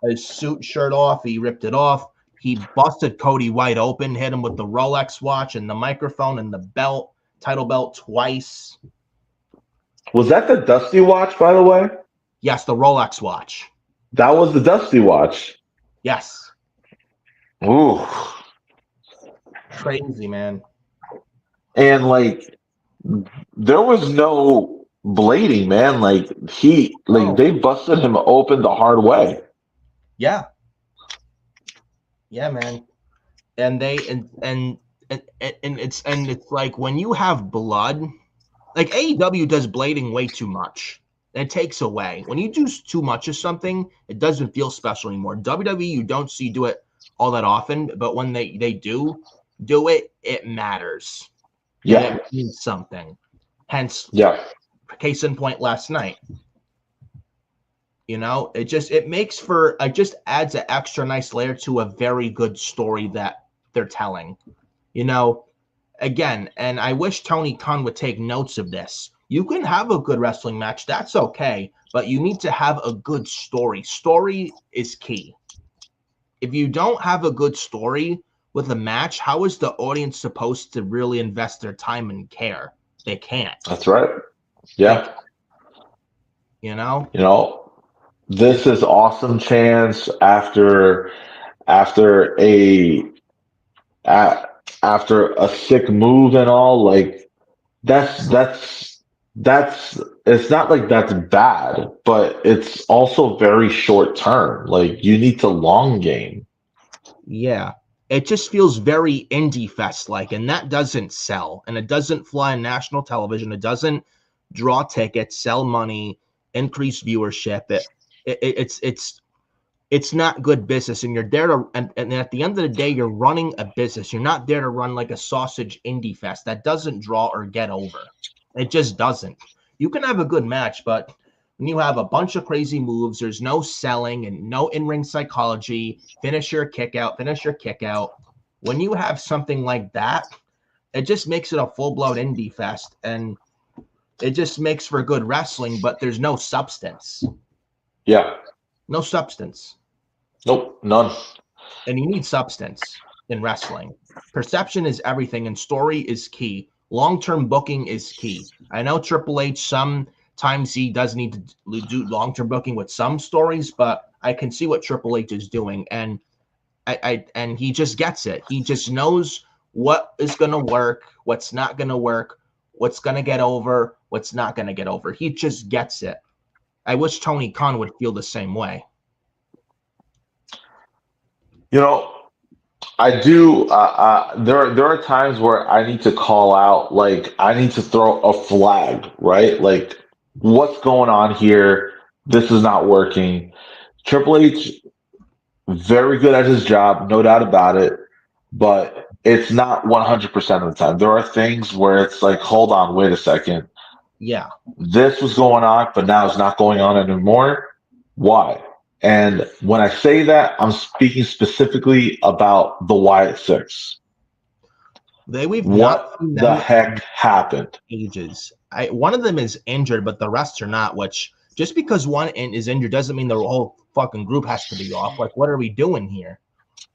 His suit shirt off. He ripped it off. He busted Cody wide open, hit him with the Rolex watch and the microphone and the belt, title belt twice.
Was that the Dusty watch, by the way?
Yes, the Rolex watch.
That was the Dusty watch.
Yes.
Ooh.
Crazy, man.
And there was no blading, man. They busted him open the hard way.
Yeah. Yeah, man. And it's like when you have blood, like AEW does blading way too much. It takes away. When you do too much of something, it doesn't feel special anymore. WWE, you don't see do it all that often, but when they do it, it matters.
Yeah.
And it means something. Hence, case in point last night. It just adds an extra nice layer to a very good story that they're telling. Again, and I wish Tony Khan would take notes of this. You can have a good wrestling match. That's okay. But you need to have a good story. Story is key. If you don't have a good story with a match, how is the audience supposed to really invest their time and care? They can't.
That's right. Yeah.
You know?
You know, this is awesome chance after a after a sick move and all. Like that's it's not like that's bad, but it's also very short term. Like you need to long game.
Yeah. It just feels very indie fest like, and that doesn't sell. And it doesn't fly on national television. It doesn't draw tickets, sell money, increase viewership. It's not good business. And you're there to and at the end of the day, you're running a business. You're not there to run like a sausage indie fest. That doesn't draw or get over. It just doesn't. You can have a good match, but when you have a bunch of crazy moves, there's no selling and no in-ring psychology, finish your kick out. When you have something like that, it just makes it a full-blown indie fest, and it just makes for good wrestling, but there's no substance.
Yeah.
No substance.
Nope, none.
And you need substance in wrestling. Perception is everything, and story is key. Long-term booking is key. I know Triple H sometimes he does need to do long-term booking with some stories, but I can see what Triple H is doing, and and he just gets it. He just knows what is going to work, what's not going to work, what's going to get over, what's not going to get over. He just gets it. I wish Tony Khan would feel the same way.
You know, I do. There are times where I need to call out, like I need to throw a flag, right? Like, what's going on here? This is not working. Triple H, very good at his job, no doubt about it, but it's not 100% of the time. There are things where it's like, hold on, wait a second.
Yeah.
This was going on, but now it's not going on anymore. Why? And when I say that, I'm speaking specifically about the Wyatt Six.
We've not
What
seen
the
them
heck happened?
ages. One of them is injured, but the rest are not. Which just because one is injured doesn't mean the whole fucking group has to be off. Like, what are we doing here?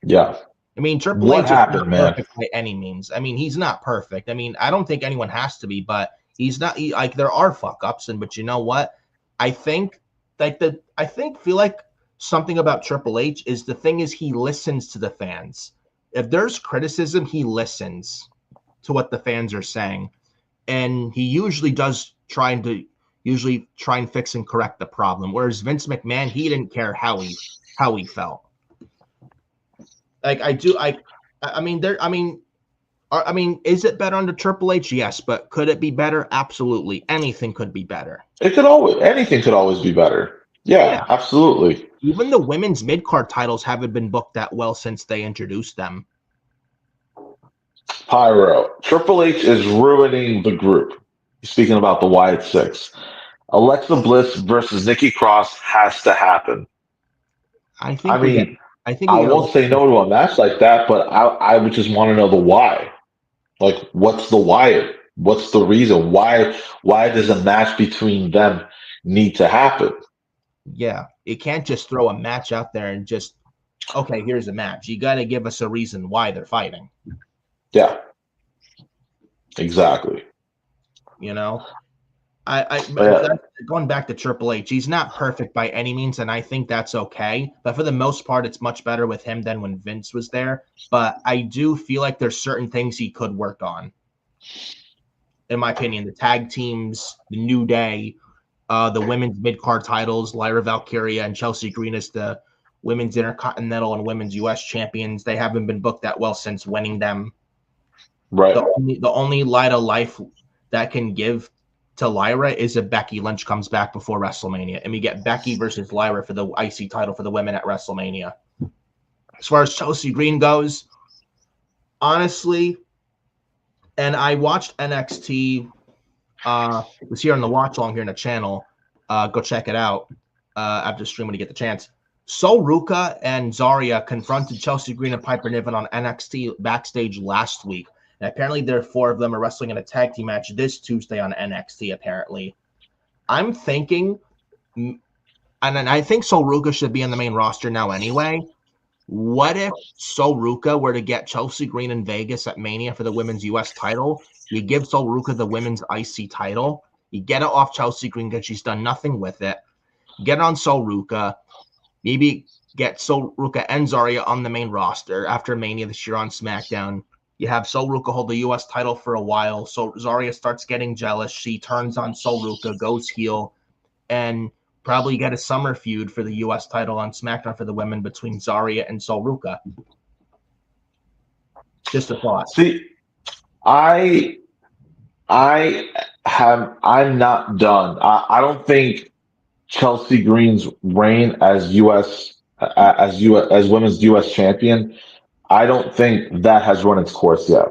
Yeah.
I mean, Triple
What
H is
happened,
not
man?
perfect by any means. I mean, he's not perfect. I mean, I don't think anyone has to be, but he's not. Like, there are fuck ups, and but you know what? I think feel like something about Triple H is the thing is he listens to the fans. If there's criticism, he listens to what the fans are saying, and he usually does try and fix and correct the problem. Whereas Vince McMahon, he didn't care how he felt. Like I mean, is it better under Triple H? Yes, but could it be better? Absolutely. Anything could be better.
Anything could always be better.
Yeah.
Yeah, absolutely.
Even the women's mid-card titles haven't been booked that well since they introduced them.
Pyro. Triple H is ruining the group. Speaking about the Wyatt Six, Alexa Bliss versus Nikki Cross has to happen.
I
I
think we get
mean,
I
I
get
won't say no to a match like that, but I would just want to know the why. Like, what's the why? What's the reason? Why does a match between them need to happen?
yeah. You can't just throw a match out there and just okay, here's a match. You got to give us a reason why they're fighting.
Yeah, exactly.
You know,
But
going back to Triple H, he's not perfect by any means, and I think that's okay. But for the most part, it's much better with him than when Vince was there. But I do feel like there's certain things he could work on. In my opinion, the tag teams, the New Day, the women's mid-card titles, Lyra Valkyria and Chelsea Green as the women's Intercontinental and women's U.S. champions. They haven't been booked that well since winning them.
right,
The only light of life that can give to Lyra is if Becky Lynch comes back before WrestleMania, and we get Becky versus Lyra for the IC title for the women at WrestleMania. As far as Chelsea Green goes, honestly, and I watched NXT. It was here on the watch along here in the channel. Go check it out after stream when you get the chance. Sol Ruka and Zarya confronted Chelsea Green and Piper Niven on NXT backstage last week. And apparently, there are 4 of them are wrestling in a tag team match this Tuesday on NXT. Apparently, I'm thinking, and I think Sol Ruka should be in the main roster now anyway. What if Sol Ruka were to get Chelsea Green in Vegas at Mania for the women's U.S. title? You give Sol Ruka the women's IC title. You get it off Chelsea Green because she's done nothing with it. Get it on Sol Ruka. Maybe get Sol Ruka and Zarya on the main roster after Mania this year on SmackDown. You have Sol Ruka hold the U.S. title for a while. So Zarya starts getting jealous. She turns on Sol Ruka, goes heel, and probably get a summer feud for the U.S. title on SmackDown for the women between Zarya and Sol Ruka. Just a thought.
See, I'm not done. I don't think Chelsea Green's reign as women's US champion, I don't think that has run its course yet.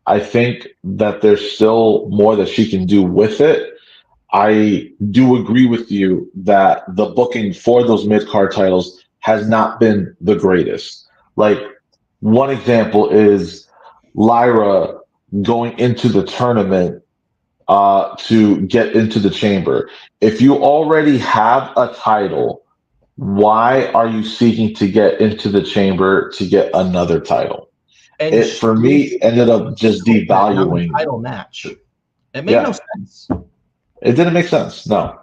I think that there's still more that she can do with it. I do agree with you that the booking for those mid-card titles has not been the greatest. Like, one example is Lyra going into the tournament to get into the chamber. If you already have a title, why are you seeking to get into the chamber to get another title?
And
It, for me, ended up just devaluing.
Title match. It made no sense.
It didn't make sense. No.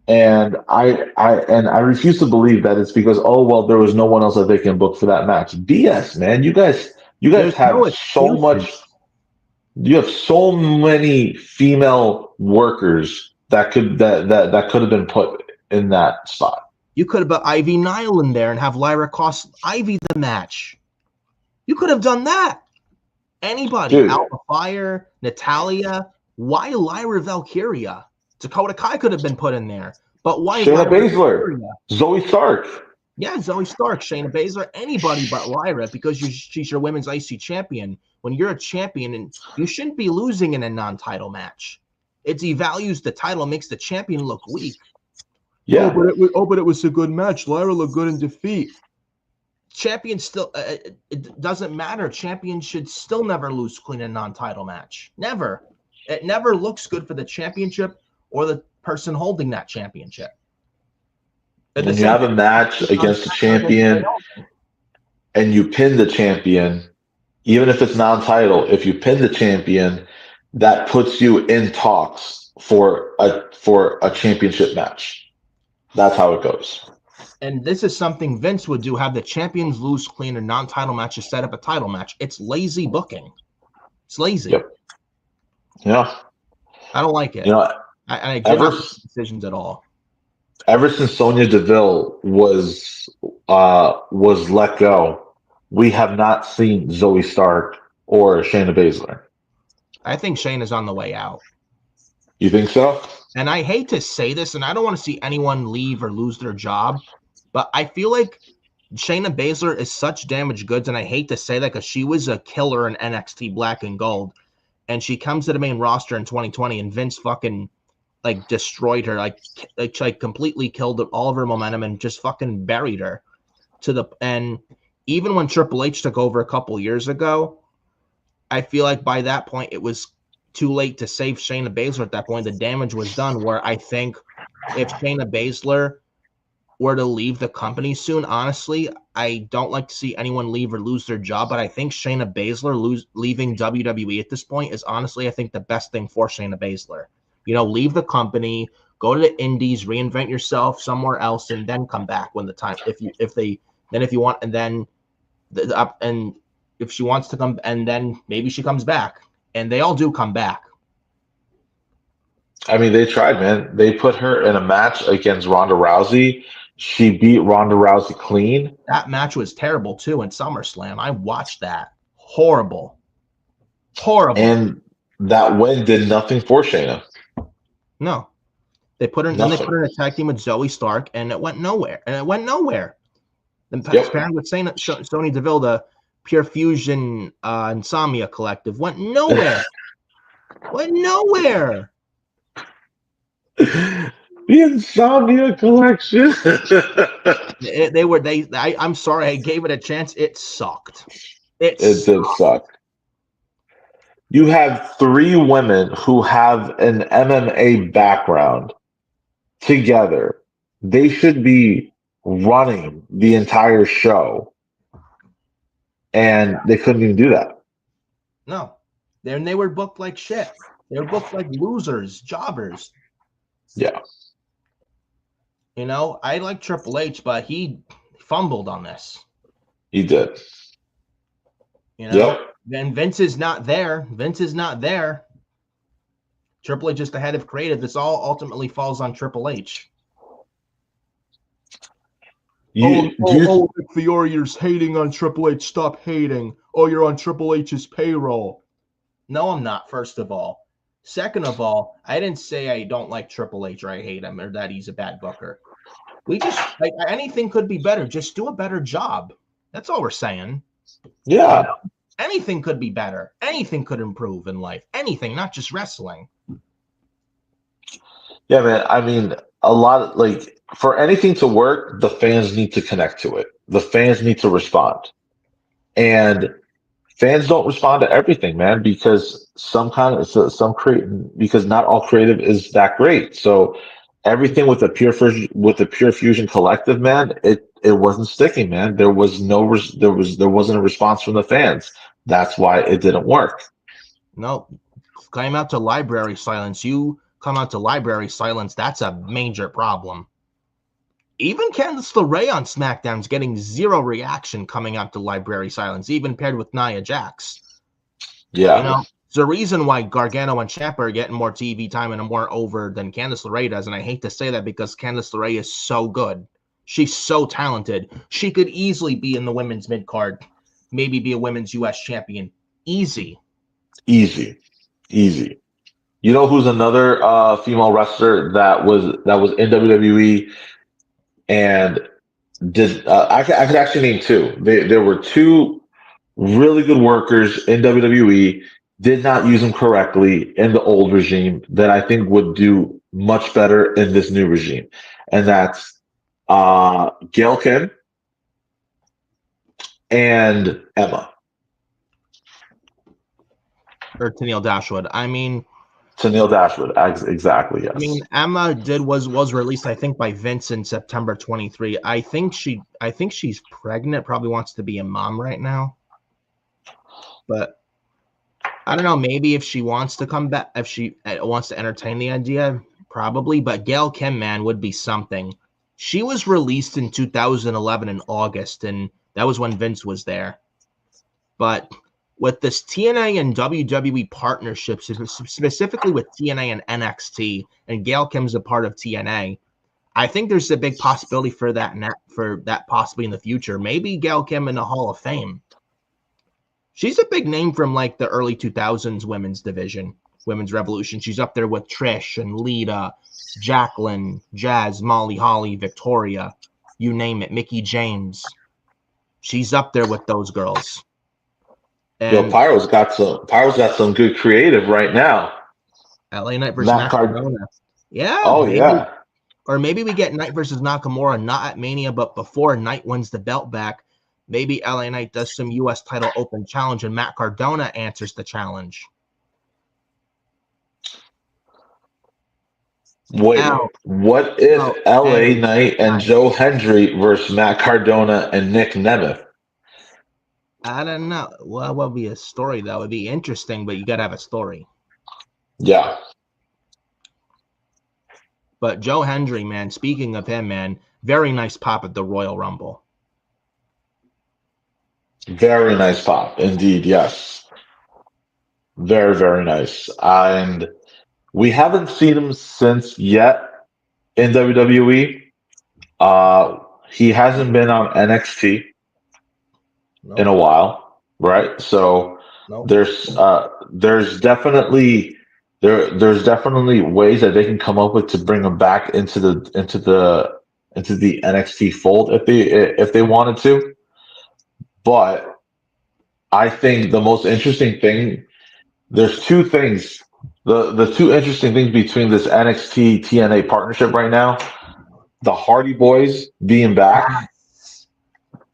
And I refuse to believe that it's because, oh well, there was no one else that they can book for that match. BS, man. You guys have so much. You have so many female workers that could have been put in that spot.
You could have put Ivy Nile in there and have Lyra cost Ivy the match. You could have done that. Anybody,
Dude.
Alpha Fire, Natalia. Why Lyra Valkyria? Dakota Kai could have been put in there, but why
Shayna Baszler, Zoe Stark?
Yeah, Zoe Stark, Shayna Baszler, anybody but Lyra, because she's your women's IC champion. When you're a champion, and you shouldn't be losing in a non-title match. It devalues the title, makes the champion look weak.
Yeah.
But it was a good match. Lyra looked good in defeat. Champion still, it doesn't matter. Champion should still never lose clean in a non-title match. Never. It never looks good for the championship or the person holding that championship.
When you have a match against the champion and you pin the champion, even if it's non-title, if you pin the champion, that puts you in talks for a championship match. That's how it goes.
And this is something Vince would do, have the champions lose clean in non-title matches, set up a title match. It's lazy booking. It's lazy.
Yep. Yeah.
I don't like it.
You know,
I don't like decisions at all.
Ever since Sonya Deville was let go, we have not seen Zoe Stark or Shayna Baszler.
I think Shayna's on the way out.
You think so?
And I hate to say this, and I don't want to see anyone leave or lose their job, but I feel like Shayna Baszler is such damaged goods, and I hate to say that because she was a killer in NXT Black and Gold, and she comes to the main roster in 2020, and Vince fucking like destroyed her, like completely killed all of her momentum and just fucking buried her and even when Triple H took over a couple years ago, I feel like by that point it was too late to save Shayna Baszler. At that point, the damage was done. Where I think if Shayna Baszler were to leave the company soon, honestly, I don't like to see anyone leave or lose their job, but I think Shayna Baszler leaving WWE at this point is honestly, I think, the best thing for Shayna Baszler. You know, leave the company, go to the indies, reinvent yourself somewhere else, and then come back when the time. If you want, and then and if she wants to come, and then maybe she comes back, and they all do come back.
I mean, they tried, man. They put her in a match against Ronda Rousey. She beat Ronda Rousey clean.
That match was terrible too in SummerSlam. I watched that. Horrible.
And that win did nothing for Shayna.
No, they put her. Then they put her in a tag team with Zoe Stark, and it went nowhere. Then pairing with Sonya Deville, the Pure Fusion Insomnia Collective, went nowhere.
The Insomnia Collection.
I'm sorry, I gave it a chance. It sucked. It
did suck. You have three women who have an MMA background together. They should be running the entire show, and they couldn't even do that.
No. Then they were booked like shit. They were booked like losers, jobbers.
Yeah,
You know, I like Triple H, but he fumbled on this.
he did.
You know,
Yep.
then Vince is not there. Vince is not there. Triple H is the head of creative. This all ultimately falls on Triple H.
Nick
Fiore, you're hating on Triple H. Stop hating. Oh, you're on Triple H's payroll. No, I'm not, first of all. Second of all, I didn't say I don't like Triple H or I hate him or that he's a bad booker. We just, like, anything could be better. Just do a better job. That's all we're saying.
Yeah.
You know? Anything could be better. Anything could improve in life. Anything, not just wrestling.
Yeah, man. I mean, a lot of like for anything to work, the fans need to connect to it. The fans need to respond. And fans don't respond to everything, man, because some create because not all creative is that great. So everything with the pure fusion collective, man, it wasn't sticking, man. There was there wasn't a response from the fans. That's why it didn't work.
No, came out to library silence. You come out to library silence. That's a major problem. Even Candice LeRae on SmackDown's getting zero reaction coming out to library silence, even paired with Nia Jax.
Yeah.
You know, there's a reason why Gargano and Ciampa are getting more TV time and more over than Candice LeRae does, and I hate to say that because Candice LeRae is so good. She's so talented. She could easily be in the women's mid-card, maybe be a women's U.S. champion. Easy.
Easy. You know who's another female wrestler that was in WWE and did I could actually name two. There were two really good workers in WWE, did not use them correctly in the old regime that I think would do much better in this new regime. And that's Gail Kim and Emma.
Or Tennille Dashwood. I mean,
Tennille Dashwood, exactly, yes.
I mean, Emma was released, I think, by Vince in September 23. I think she's pregnant, probably wants to be a mom right now. But I don't know, maybe if she wants to come back, if she wants to entertain the idea, probably. But Gail Kim, man, would be something. She was released in 2011 in August, and that was when Vince was there. But with this TNA and WWE partnerships, specifically with TNA and NXT, and Gail Kim's a part of TNA, I think there's a big possibility for that possibly in the future. Maybe Gail Kim in the Hall of Fame. She's a big name from like the early 2000s women's division, women's revolution. She's up there with Trish and Lita, Jacqueline, Jazz, Molly Holly, Victoria, you name it, Mickey James. She's up there with those girls.
And Pyro's got some good creative right now.
LA Knight versus Nakamura. Yeah.
Oh, maybe. Yeah.
Or maybe we get Knight versus Nakamura not at Mania, but before Knight wins the belt back. Maybe LA Knight does some U.S. title open challenge and Matt Cardona answers the challenge.
Wait, what if LA Knight and Joe Hendry versus Matt Cardona and Nick Nemeth?
I don't know. Well, what would be a story, though? It would be interesting, but you got to have a story.
Yeah.
But Joe Hendry, man, speaking of him, man, very nice pop at the Royal Rumble.
Very nice pop, indeed, yes. Very, very nice. And we haven't seen him since yet in WWE. He hasn't been on NXT in a while, right? So there's definitely ways that they can come up with to bring him back into the NXT fold if they wanted to. But I think the most interesting thing, there's two things. The two interesting things between this NXT TNA partnership right now, the Hardy Boys being back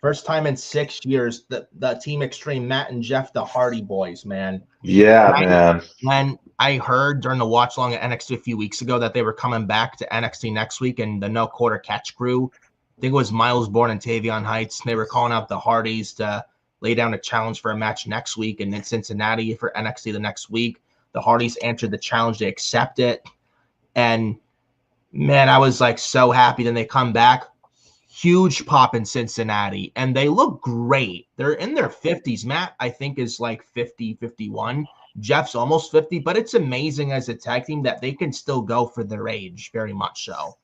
First time in 6 years, the Team Extreme, Matt and Jeff, the Hardy Boys, man.
Yeah, man.
When I heard during the watch long at NXT a few weeks ago that they were coming back to NXT next week and the No Quarter Catch crew, I think it was Miles Bourne and Tavion Heights, they were calling out the Hardys to lay down a challenge for a match next week and in Cincinnati for NXT the next week. The Hardys answered the challenge. They accept it. And, man, I was, like, so happy. Then they come back. Huge pop in Cincinnati. And they look great. They're in their 50s. Matt, I think, is, like, 50, 51. Jeff's almost 50. But it's amazing as a tag team that they can still go for their age, very much so.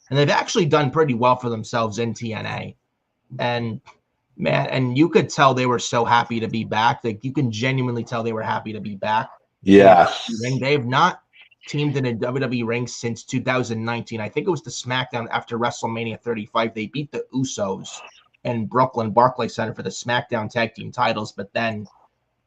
And they've actually done pretty well for themselves in TNA. And, man, and you could tell they were so happy to be back. Like, you can genuinely tell they were happy to be back.
Yeah.
They've not teamed in a WWE ring since 2019. I think it was the SmackDown after WrestleMania 35. They beat the Usos in Brooklyn Barclays Center for the SmackDown tag team titles, but then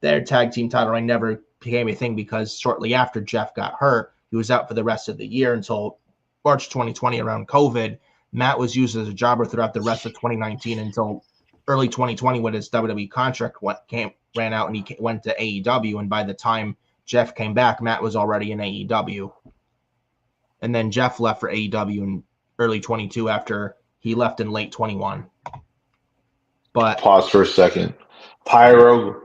their tag team title reign never became a thing because shortly after Jeff got hurt, he was out for the rest of the year until March 2020 around COVID. Matt was used as a jobber throughout the rest of 2019 until early 2020 when his WWE contract ran out and he went to AEW. And by the time Jeff came back, Matt was already in AEW. And then Jeff left for AEW in early 22 after he left in late 21. But
pause for a second. Pyro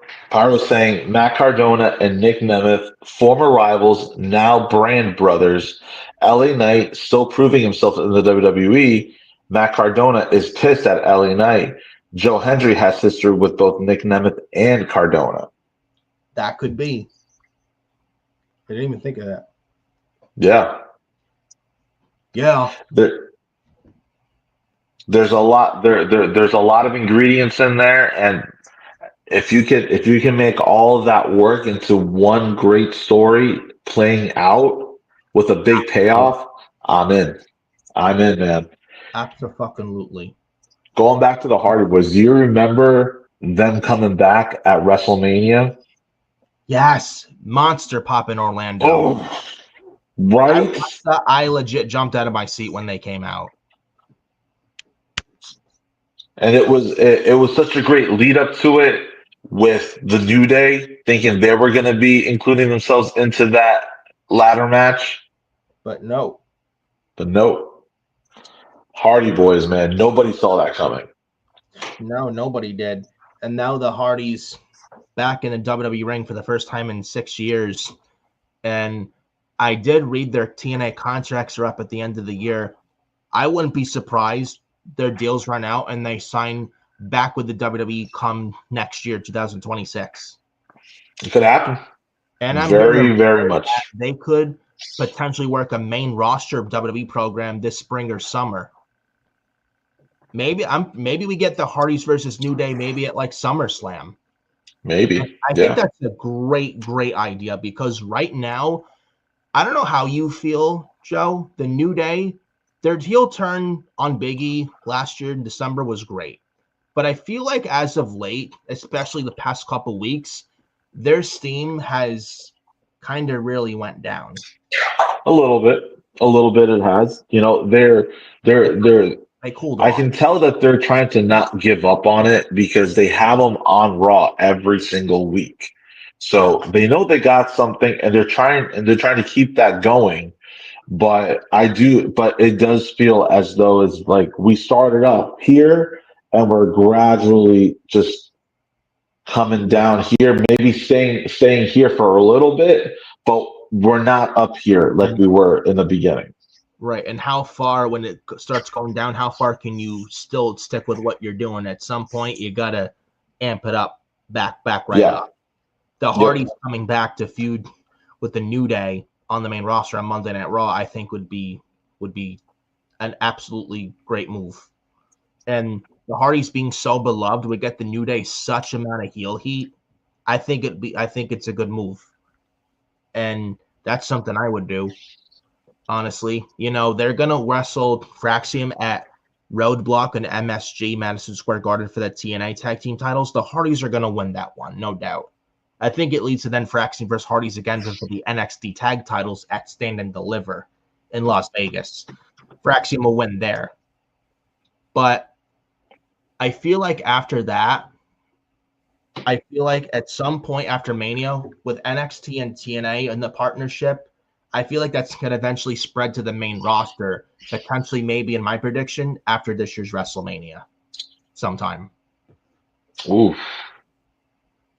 saying Matt Cardona and Nick Nemeth, former rivals, now brand brothers. LA Knight still proving himself in the WWE. Matt Cardona is pissed at LA Knight. Joe Hendry has history with both Nick Nemeth and Cardona.
That could be. I didn't even think of that.
Yeah.
Yeah.
There's a lot there's a lot of ingredients in there, and if you can make all of that work into one great story playing out with a big payoff, I'm in. I'm in, man.
Absolutely.
Going back to the Hardy Boys, do you remember them coming back at WrestleMania?
Yes. Monster pop in Orlando.
Oh, right?
I legit jumped out of my seat when they came out.
And it was such a great lead up to it with the New Day thinking they were going to be including themselves into that ladder match.
But no.
Hardy Boys, man. Nobody saw that coming.
No, nobody did. And now the Hardys back in the WWE ring for the first time in 6 years. And I did read their TNA contracts are up at the end of the year. I wouldn't be surprised their deals run out and they sign back with the WWE come next year, 2026.
It could happen.
And I'm
very much.
They could potentially work a main roster WWE program this spring or summer. Maybe we get the Hardys versus New Day maybe at like SummerSlam.
Maybe.
I think that's a great idea because right now, I don't know how you feel, Joe. The New Day, their heel turn on Big E last year in December was great. But I feel like as of late, especially the past couple weeks, their steam has kind of really went down.
A little bit it has. You know, they're
They cooled
I
off.
can tell that they're trying to not give up on it because they have them on Raw every single week. So they know they got something and they're trying to keep that going. But it does feel as though it's like we started up here and we're gradually just coming down here, maybe staying here for a little bit, but we're not up here like we were in the beginning.
Right. And how far, when it starts going down, how far can you still stick with what you're doing? At some point, you got to amp it up back right up. The Hardys coming back to feud with the New Day on the main roster on Monday Night Raw, I think would be an absolutely great move. And the Hardys being so beloved would get the New Day such amount of heel heat. I think it's a good move. And that's something I would do. Honestly, you know, they're going to wrestle Fraxium at Roadblock and MSG, Madison Square Garden, for the TNA tag team titles. The Hardys are going to win that one, no doubt. I think it leads to then Fraxium versus Hardys again for the NXT tag titles at Stand and Deliver in Las Vegas. Fraxium will win there. But I feel like after that, I feel like at some point after Mania with NXT and TNA and the partnership, I feel like that's going to eventually spread to the main roster, potentially maybe in my prediction after this year's WrestleMania sometime.
Oof.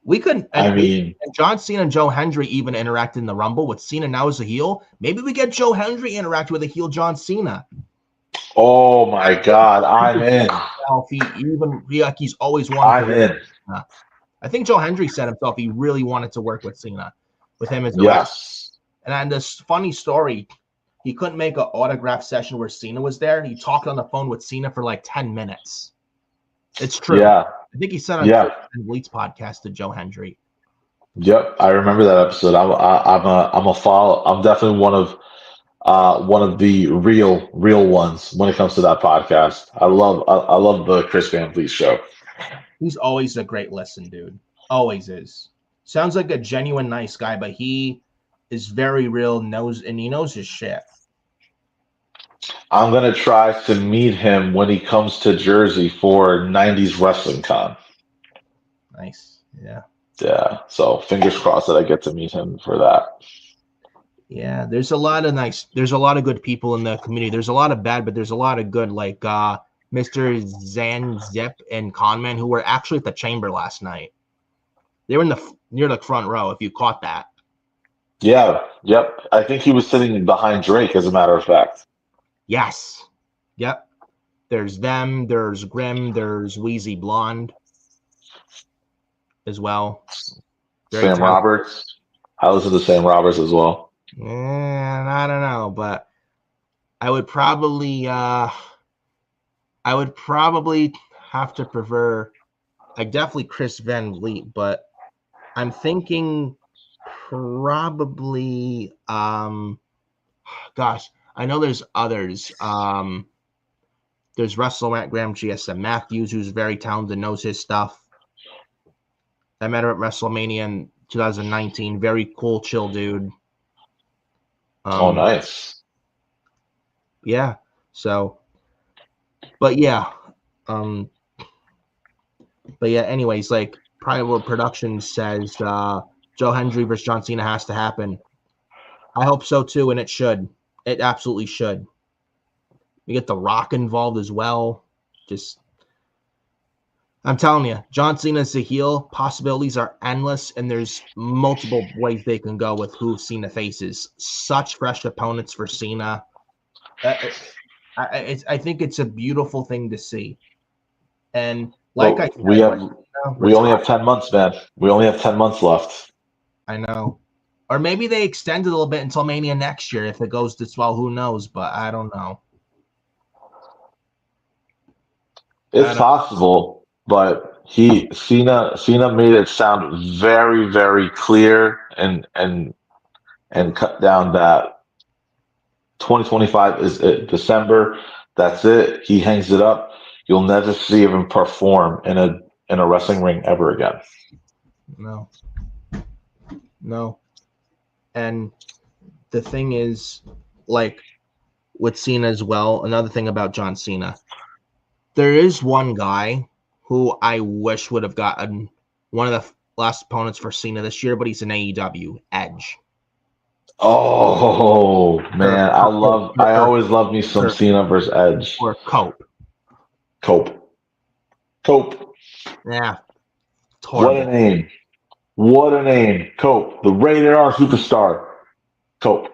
We could,
I
and
mean,
John Cena and Joe Hendry even interact in the Rumble with Cena now as a heel. Maybe we get Joe Hendry interact with a heel John Cena.
oh my God, I'm in.
Like he's always wanted to
I'm
work
in.
with Cena. I think Joe Hendry said himself he really wanted to work with Cena, with him as a wrestler.
Yes.
And this funny story, he couldn't make an autograph session where Cena was there. He talked on the phone with Cena for like 10 minutes. It's true.
Yeah.
I think he said on
Yeah.
Bleats podcast to Joe Hendry.
Yep. I remember that episode. I'm a follow. I'm definitely one of the real ones when it comes to that podcast. I love the Chris Van Vliet show.
He's always a great listen, dude. Always is. Sounds like a genuine nice guy, but he is very real, and he knows his shit.
I'm gonna try to meet him when he comes to Jersey for 90s Wrestling Con.
Nice. Yeah.
Yeah. So fingers crossed that I get to meet him for that.
Yeah, there's a lot of good people in the community. There's a lot of bad, but there's a lot of good, like Mr. Zanzip and Conman, who were actually at the chamber last night. They were near the front row, if you caught that.
Yeah. Yep. I think he was sitting behind Drake, as a matter of fact.
Yes. Yep. There's them, there's Grim, there's Wheezy Blonde as well. Very
Sam
talented.
Roberts. I listen to Sam Roberts as well.
And I don't know, but I would probably have to prefer like definitely Chris Van Vliet, but I'm thinking probably gosh, I know there's others. There's WrestleMania Graham GSM Matthews, who's very talented, knows his stuff. I met her at WrestleMania in 2019. Very cool, chill dude.
Oh, nice.
Yeah. So, but yeah. Anyways, like Private Productions says, Joe Hendry versus John Cena has to happen. I hope so too, and it should. It absolutely should. We get The Rock involved as well. I'm telling you, John Cena's a heel. Possibilities are endless, and there's multiple ways they can go with who Cena faces. Such fresh opponents for Cena. I think it's a beautiful thing to see. And like
Well,
I said,
we only have 10 months, man. We only have 10 months left.
I know. Or maybe they extend it a little bit until Mania next year if it goes this well. Who knows? But I don't know.
It's possible, but Cena made it sound very, very clear and cut down that 2025 is it. December. That's it. He hangs it up. You'll never see him perform in a wrestling ring ever again.
No. And the thing is, like with Cena as well, another thing about John Cena, there is one guy who I wish would have gotten one of the last opponents for Cena this year, but he's in AEW, Edge.
Oh man, I always love me some Cena versus Edge.
Or Cope. Yeah.
What a name. What a name. Cope, the rated R superstar. Cope.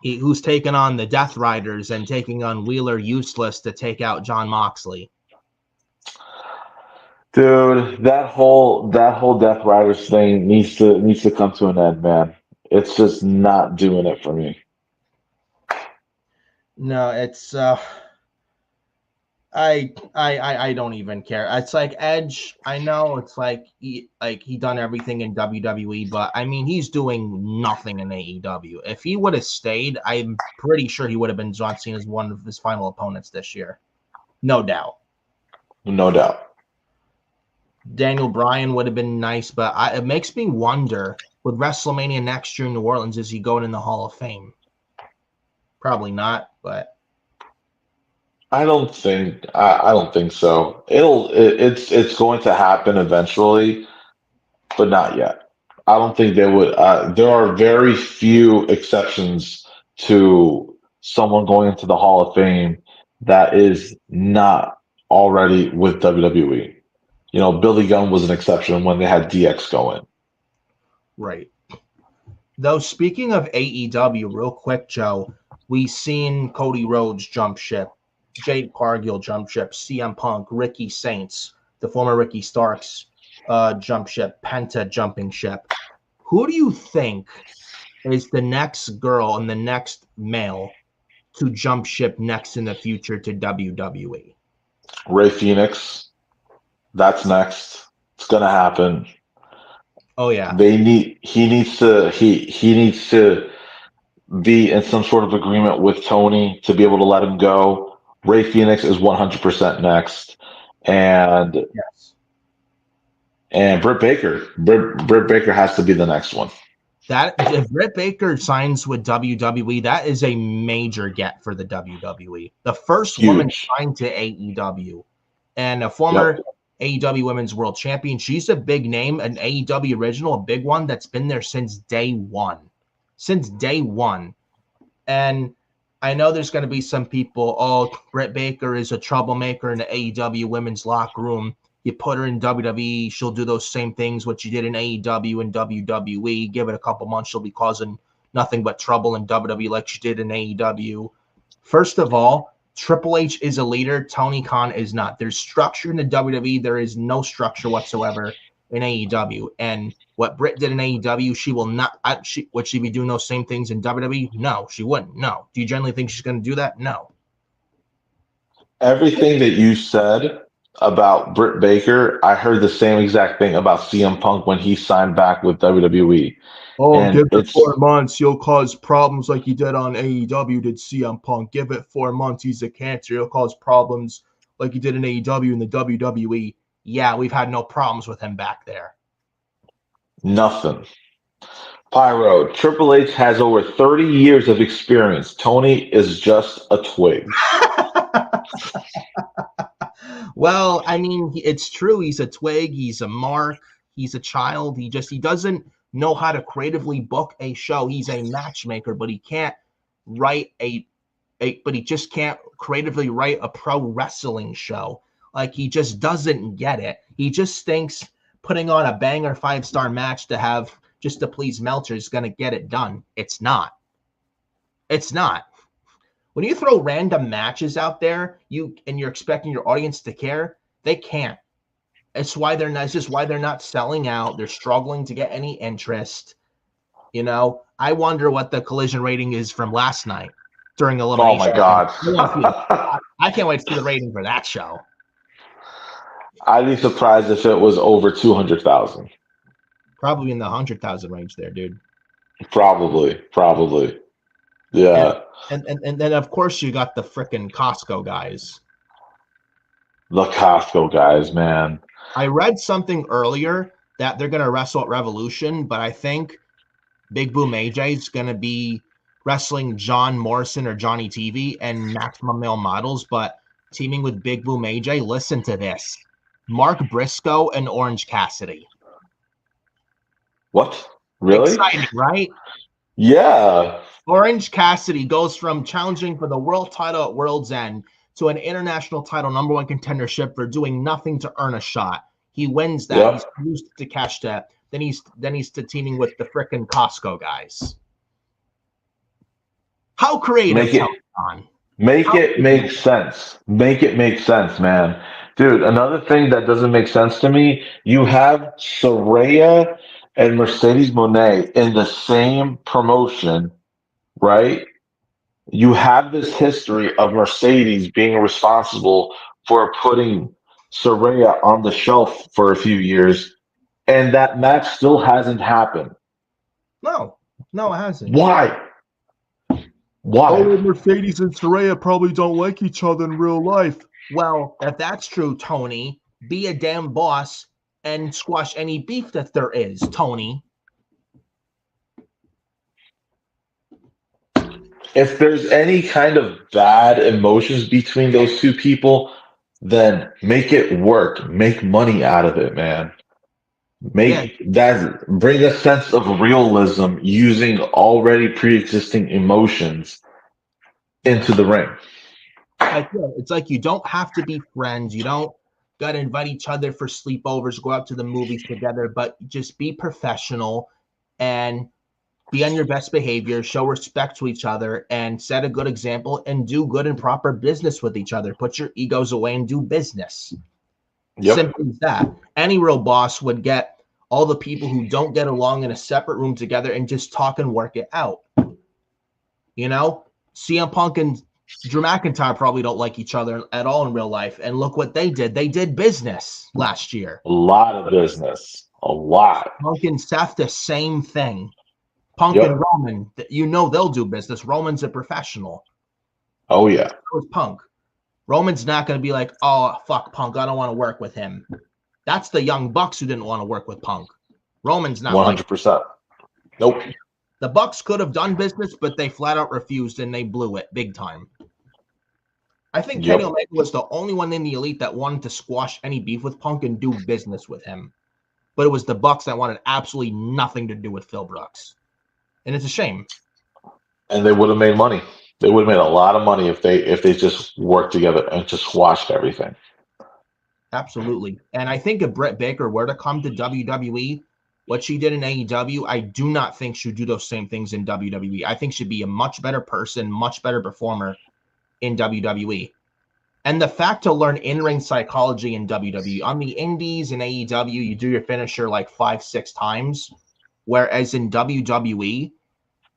Who's taking on the Death Riders and taking on Wheeler Useless to take out John Moxley.
Dude, that whole Death Riders thing needs to come to an end, man. It's just not doing it for me.
No, it's I don't even care. It's like Edge. I know it's like he done everything in WWE, but I mean he's doing nothing in AEW. If he would have stayed, I'm pretty sure he would have been John Cena's one of his final opponents this year, no doubt.
No doubt.
Daniel Bryan would have been nice, but it makes me wonder with WrestleMania next year in New Orleans, is he going in the Hall of Fame? Probably not, but
I don't think so. It's going to happen eventually, but not yet. I don't think they would. There are very few exceptions to someone going into the Hall of Fame that is not already with WWE. You know, Billy Gunn was an exception when they had DX going.
Right. Though speaking of AEW, real quick, Joe, we seen Cody Rhodes jump ship, Jade Cargill jump ship, CM Punk, Ricky Saints, the former Ricky Starks jump ship, Penta jumping ship. Who do you think is the next girl and the next male to jump ship next in the future to WWE?
Ray Phoenix, that's next. It's gonna happen.
Oh yeah,
He needs to be in some sort of agreement with Tony to be able to let him go. Ray Phoenix is 100% next, and
yes.
Britt Baker has to be the next one.
That if Britt Baker signs with WWE, that is a major get for the WWE. The first woman
Huge.
signed to AEW, and a
Yep.
former AEW Women's World Champion. She's a big name, an AEW original, a big one that's been there since day one. Since day one. And I know there's going to be some people, oh, Britt Baker is a troublemaker in the AEW women's locker room. You put her in WWE, she'll do those same things what she did in AEW and WWE. Give it a couple months, she'll be causing nothing but trouble in WWE like she did in AEW. First of all, Triple H is a leader. Tony Khan is not. There's structure in the WWE. There is no structure whatsoever in AEW. And what Britt did in AEW, she will not. Would she be doing those same things in WWE? No, she wouldn't. No. Do you generally think she's going to do that? No.
Everything that you said about Britt Baker, I heard the same exact thing about CM Punk when he signed back with WWE.
Oh,
And
give it 4 months. He'll cause problems like he did on AEW, did CM Punk. Give it 4 months. He's a cancer. He'll cause problems like he did in AEW and the WWE. Yeah, we've had no problems with him back there.
nothing. Pyro, Triple H has over 30 years of experience. Tony is just a twig.
Well, I mean, it's true. He's a twig. He's a mark. He's a child. He doesn't know how to creatively book a show. He's a matchmaker, but he can't write but he just can't creatively write a pro wrestling show. Like he just doesn't get it. He just thinks putting on a banger 5-star match to have just to please Meltzer is going to get it done. It's not. It's not. When you throw random matches out there, you're expecting your audience to care, they can't. It's why they're not. It's just why they're not selling out. They're struggling to get any interest. You know, I wonder what the collision rating is from last night during
Oh my
elimination.
God.
I can't wait to see the rating for that show.
I'd be surprised if it was over 200,000.
Probably in the 100,000 range there, dude.
Probably. Yeah.
And then of course you got the frickin' Costco guys.
The Costco guys, man.
I read something earlier that they're gonna wrestle at Revolution, but I think Big Boom AJ is gonna be wrestling John Morrison or Johnny TV and Maximum Male Models, but teaming with Big Boom AJ. Listen to this: Mark Briscoe and Orange Cassidy.
What? Really?
Exciting, right?
Yeah.
Orange Cassidy goes from challenging for the world title at World's End to an international title #1 contendership for doing nothing to earn a shot. He wins that.
Yep.
He's used to cash that. Then he's to teaming with the frickin' Costco guys. How creative, Tony.
Make it make sense. Make it make sense, man. Dude, another thing that doesn't make sense to me, you have Soraya and Mercedes Monet in the same promotion, right? You have this history of Mercedes being responsible for putting Soraya on the shelf for a few years, and that match still hasn't happened.
No, it hasn't.
Why?
Oh, Mercedes and Soraya probably don't like each other in real life. Well, if that's true, Tony, be a damn boss and squash any beef that there is, Tony.
if there's any kind of bad emotions between those two people, then make it work. Make money out of it, man.
Yeah,
Make that bring a sense of realism using already pre-existing emotions
yeah.
into the ring.
It's like you don't have to be friends. You don't got to invite each other for sleepovers, go out to the movies together, but just be professional and be on your best behavior, show respect to each other, and set a good example and do good and proper business with each other. Put your egos away and do business.
Yep.
Simple as that. Any real boss would get all the people who don't get along in a separate room together and just talk and work it out. You know, CM Punk and Drew McIntyre probably don't like each other at all in real life. And look what they did. They did business last year.
A lot of business. A lot.
Punk and Seth, the same thing. Punk and
Yep.
Roman, you know they'll do business. Roman's a professional.
Oh yeah.
So is Punk. Roman's not going to be like, oh, fuck Punk. I don't want to work with him. That's the Young Bucks who didn't want to work with Punk. Roman's not like
100%. Nope.
the Bucks could have done business, but they flat out refused and they blew it big time. I think Kenny
Yep.
Omega was the only one in the Elite that wanted to squash any beef with Punk and do business with him. But it was the Bucks that wanted absolutely nothing to do with Phil Brooks. And it's a shame.
And they would have made money. They would have made a lot of money if they just worked together and just squashed everything.
Absolutely. And I think if Britt Baker were to come to WWE, what she did in AEW, I do not think she'd do those same things in WWE. I think she'd be a much better person, much better performer in WWE. And the fact to learn in-ring psychology in WWE, on the indies and AEW, you do your finisher like 5-6 times, whereas in WWE,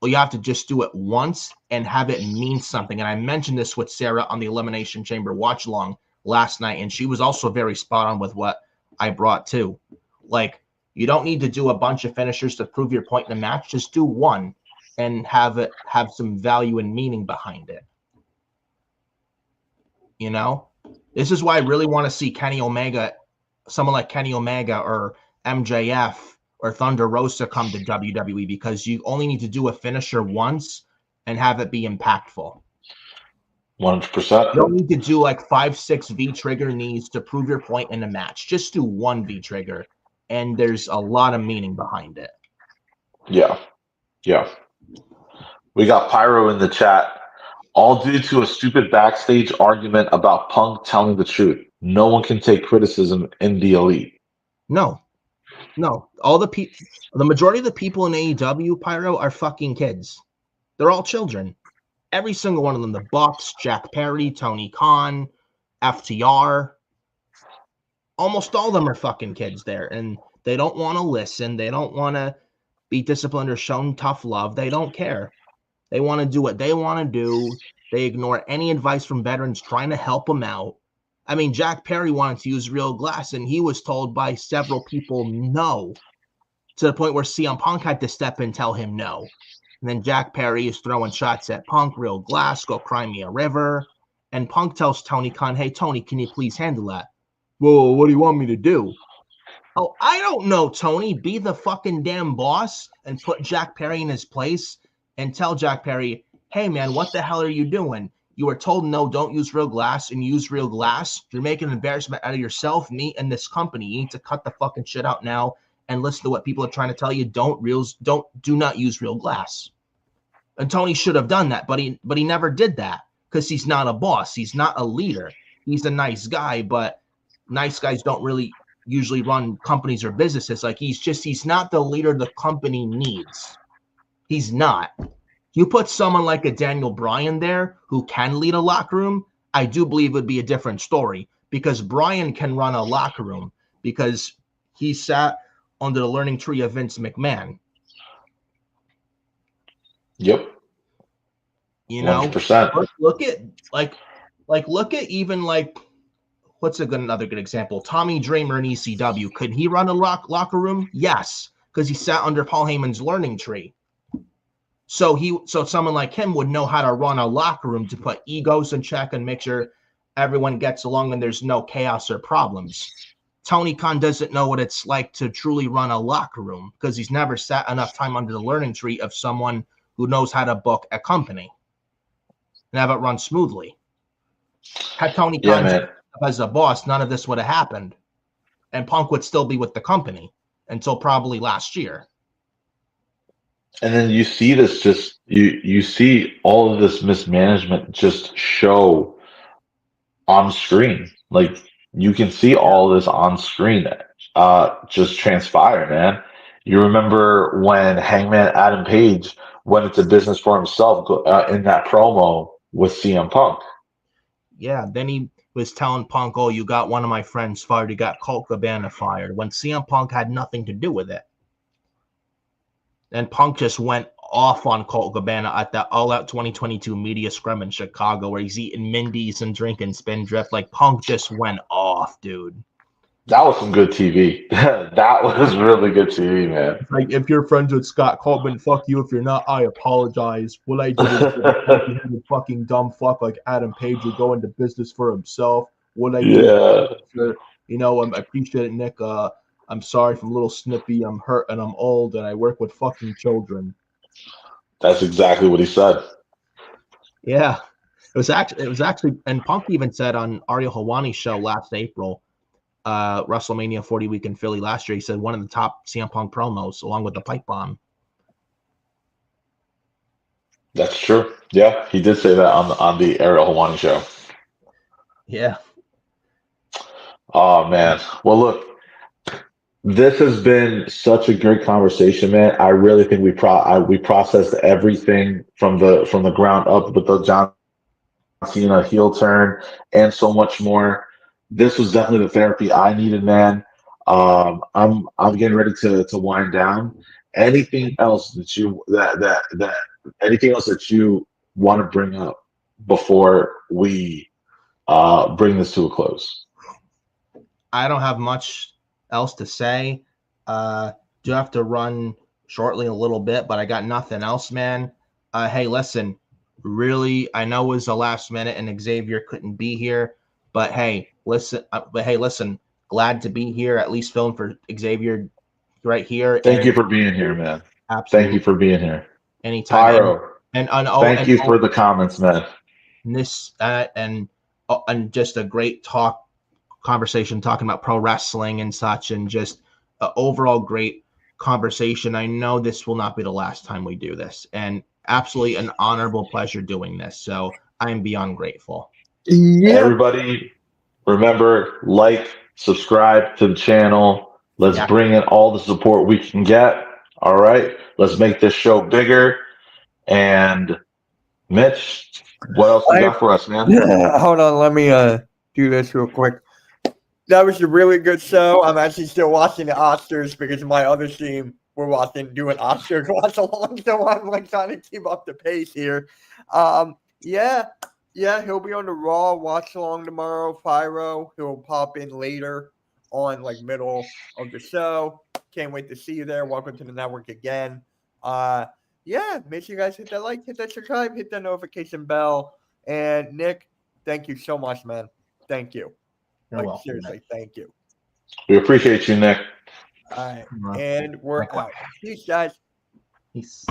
well, you have to just do it once and have it mean something. And I mentioned this with Sarah on the Elimination Chamber watch along last night, and she was also very spot on with what I brought too. Like, you don't need to do a bunch of finishers to prove your point in a match. Just do one and have some value and meaning behind it. You know, this is why I really want to see Kenny Omega, someone like Kenny Omega or MJF or Thunder Rosa come to WWE, because you only need to do a finisher once and have it be impactful.
100%.
You don't need to do like 5-6 V-trigger knees to prove your point in a match. Just do one V-trigger, and there's a lot of meaning behind it.
Yeah. Yeah. We got Pyro in the chat. All due to a stupid backstage argument about Punk telling the truth. No one can take criticism in the Elite.
No. All the majority of the people in AEW, Pyro, are fucking kids. They're all children. Every single one of them. The Bucks, Jack Perry, Tony Khan, FTR. Almost all of them are fucking kids there. And they don't want to listen. They don't want to be disciplined or shown tough love. They don't care. They want to do what they want to do. They ignore any advice from veterans trying to help them out. I mean, Jack Perry wanted to use real glass, and he was told by several people no, to the point where CM Punk had to step in and tell him no. And then Jack Perry is throwing shots at Punk, real glass, go cry me a river. And Punk tells Tony Khan, hey, Tony, can you please handle that? Whoa, what do you want me to do? Oh, I don't know, Tony. Be the fucking damn boss and put Jack Perry in his place and tell Jack Perry, hey, man, what the hell are you doing? You were told no, don't use real glass, and you use real glass. You're making an embarrassment out of yourself, me, and this company. You need to cut the fucking shit out now and listen to what people are trying to tell you. Do not use real glass. And Tony should have done that, but he never did that, because he's not a boss. He's not a leader. He's a nice guy, but nice guys don't really usually run companies or businesses. Like, he's not the leader the company needs. He's not. You put someone like a Daniel Bryan there who can lead a locker room, I do believe it would be a different story, because Bryan can run a locker room because he sat under the learning tree of Vince McMahon.
Yep.
You know,
100%.
look at even like, what's another good example? Tommy Dreamer in ECW. Could he run a locker room? Yes, because he sat under Paul Heyman's learning tree. So someone like him would know how to run a locker room to put egos in check and make sure everyone gets along and there's no chaos or problems. Tony Khan doesn't know what it's like to truly run a locker room because he's never sat enough time under the learning tree of someone who knows how to book a company. and have it run smoothly. Had Tony
Yeah,
Khan
man.
as a boss, none of this would have happened, and Punk would still be with the company until probably last year.
And then you see this just you see all of this mismanagement just show on screen. Like you can see all this on screen just transpire, man. You remember when Hangman Adam Page went into business for himself in that promo with CM Punk.
Yeah, then he was telling Punk, "Oh, you got one of my friends fired. You got Colt Cabana fired," when CM Punk had nothing to do with it. And Punk just went off on Colt Cabana at that All Out 2022 media scrum in Chicago, where he's eating Mindy's and drinking Spindrift. Like Punk just went off, dude.
That was some good TV. That was really good TV, man.
Like, if you're friends with Scott Coltman, fuck you. If you're not, I apologize. What I did is a fucking dumb fuck like Adam Page would go into business for himself. What I did, I appreciate it, Nick. I'm sorry if I'm a little snippy. I'm hurt and I'm old and I work with fucking children.
That's exactly what he said.
Yeah. It was actually, and Punk even said on Ariel Helwani's show last April, WrestleMania 40 week in Philly last year, he said one of the top CM Punk promos along with the pipe bomb.
That's true. Yeah, he did say that on the Ariel Helwani show.
Yeah.
Oh man. Well, look, this has been such a great conversation, man. I really think we processed everything from the ground up with the John Cena heel turn and so much more. This was definitely the therapy I needed, man. I'm getting ready to wind down. Anything else that anything else that you want to bring up before we bring this to a close?
I don't have much else to say. Do have to run shortly a little bit, but I got nothing else, man. Hey, listen, really, I know it was the last minute and Xavier couldn't be here, but hey, listen, glad to be here, at least filling for Xavier right here.
Thank you for being here, man.
Absolutely.
Thank you for being here.
Anytime.
Pyro. Thank you for the comments, man.
And just a great conversation talking about pro wrestling and such, and just overall great conversation. I know this will not be the last time we do this, and absolutely an honorable pleasure doing this. So I am beyond grateful.
Yeah.
Everybody, remember, subscribe to the channel. Let's bring in all the support we can get. All right, let's make this show bigger. And Mitch, what else you got for us, man?
Hold on, let me do this real quick. That was a really good show. I'm actually still watching the Oscars because my other team were doing Oscars watch along, so I'm like trying to keep up the pace here. Yeah, he'll be on the Raw watch along tomorrow. Pyro, he'll pop in later on, like middle of the show. Can't wait to see you there. Welcome to the network again. Make sure you guys hit that like, hit that subscribe, hit that notification bell. And Nick, thank you so much, man. Thank you.
You're welcome,
seriously, thank you.
We appreciate you, Nick.
All right, and we're out. Peace, guys.
Peace.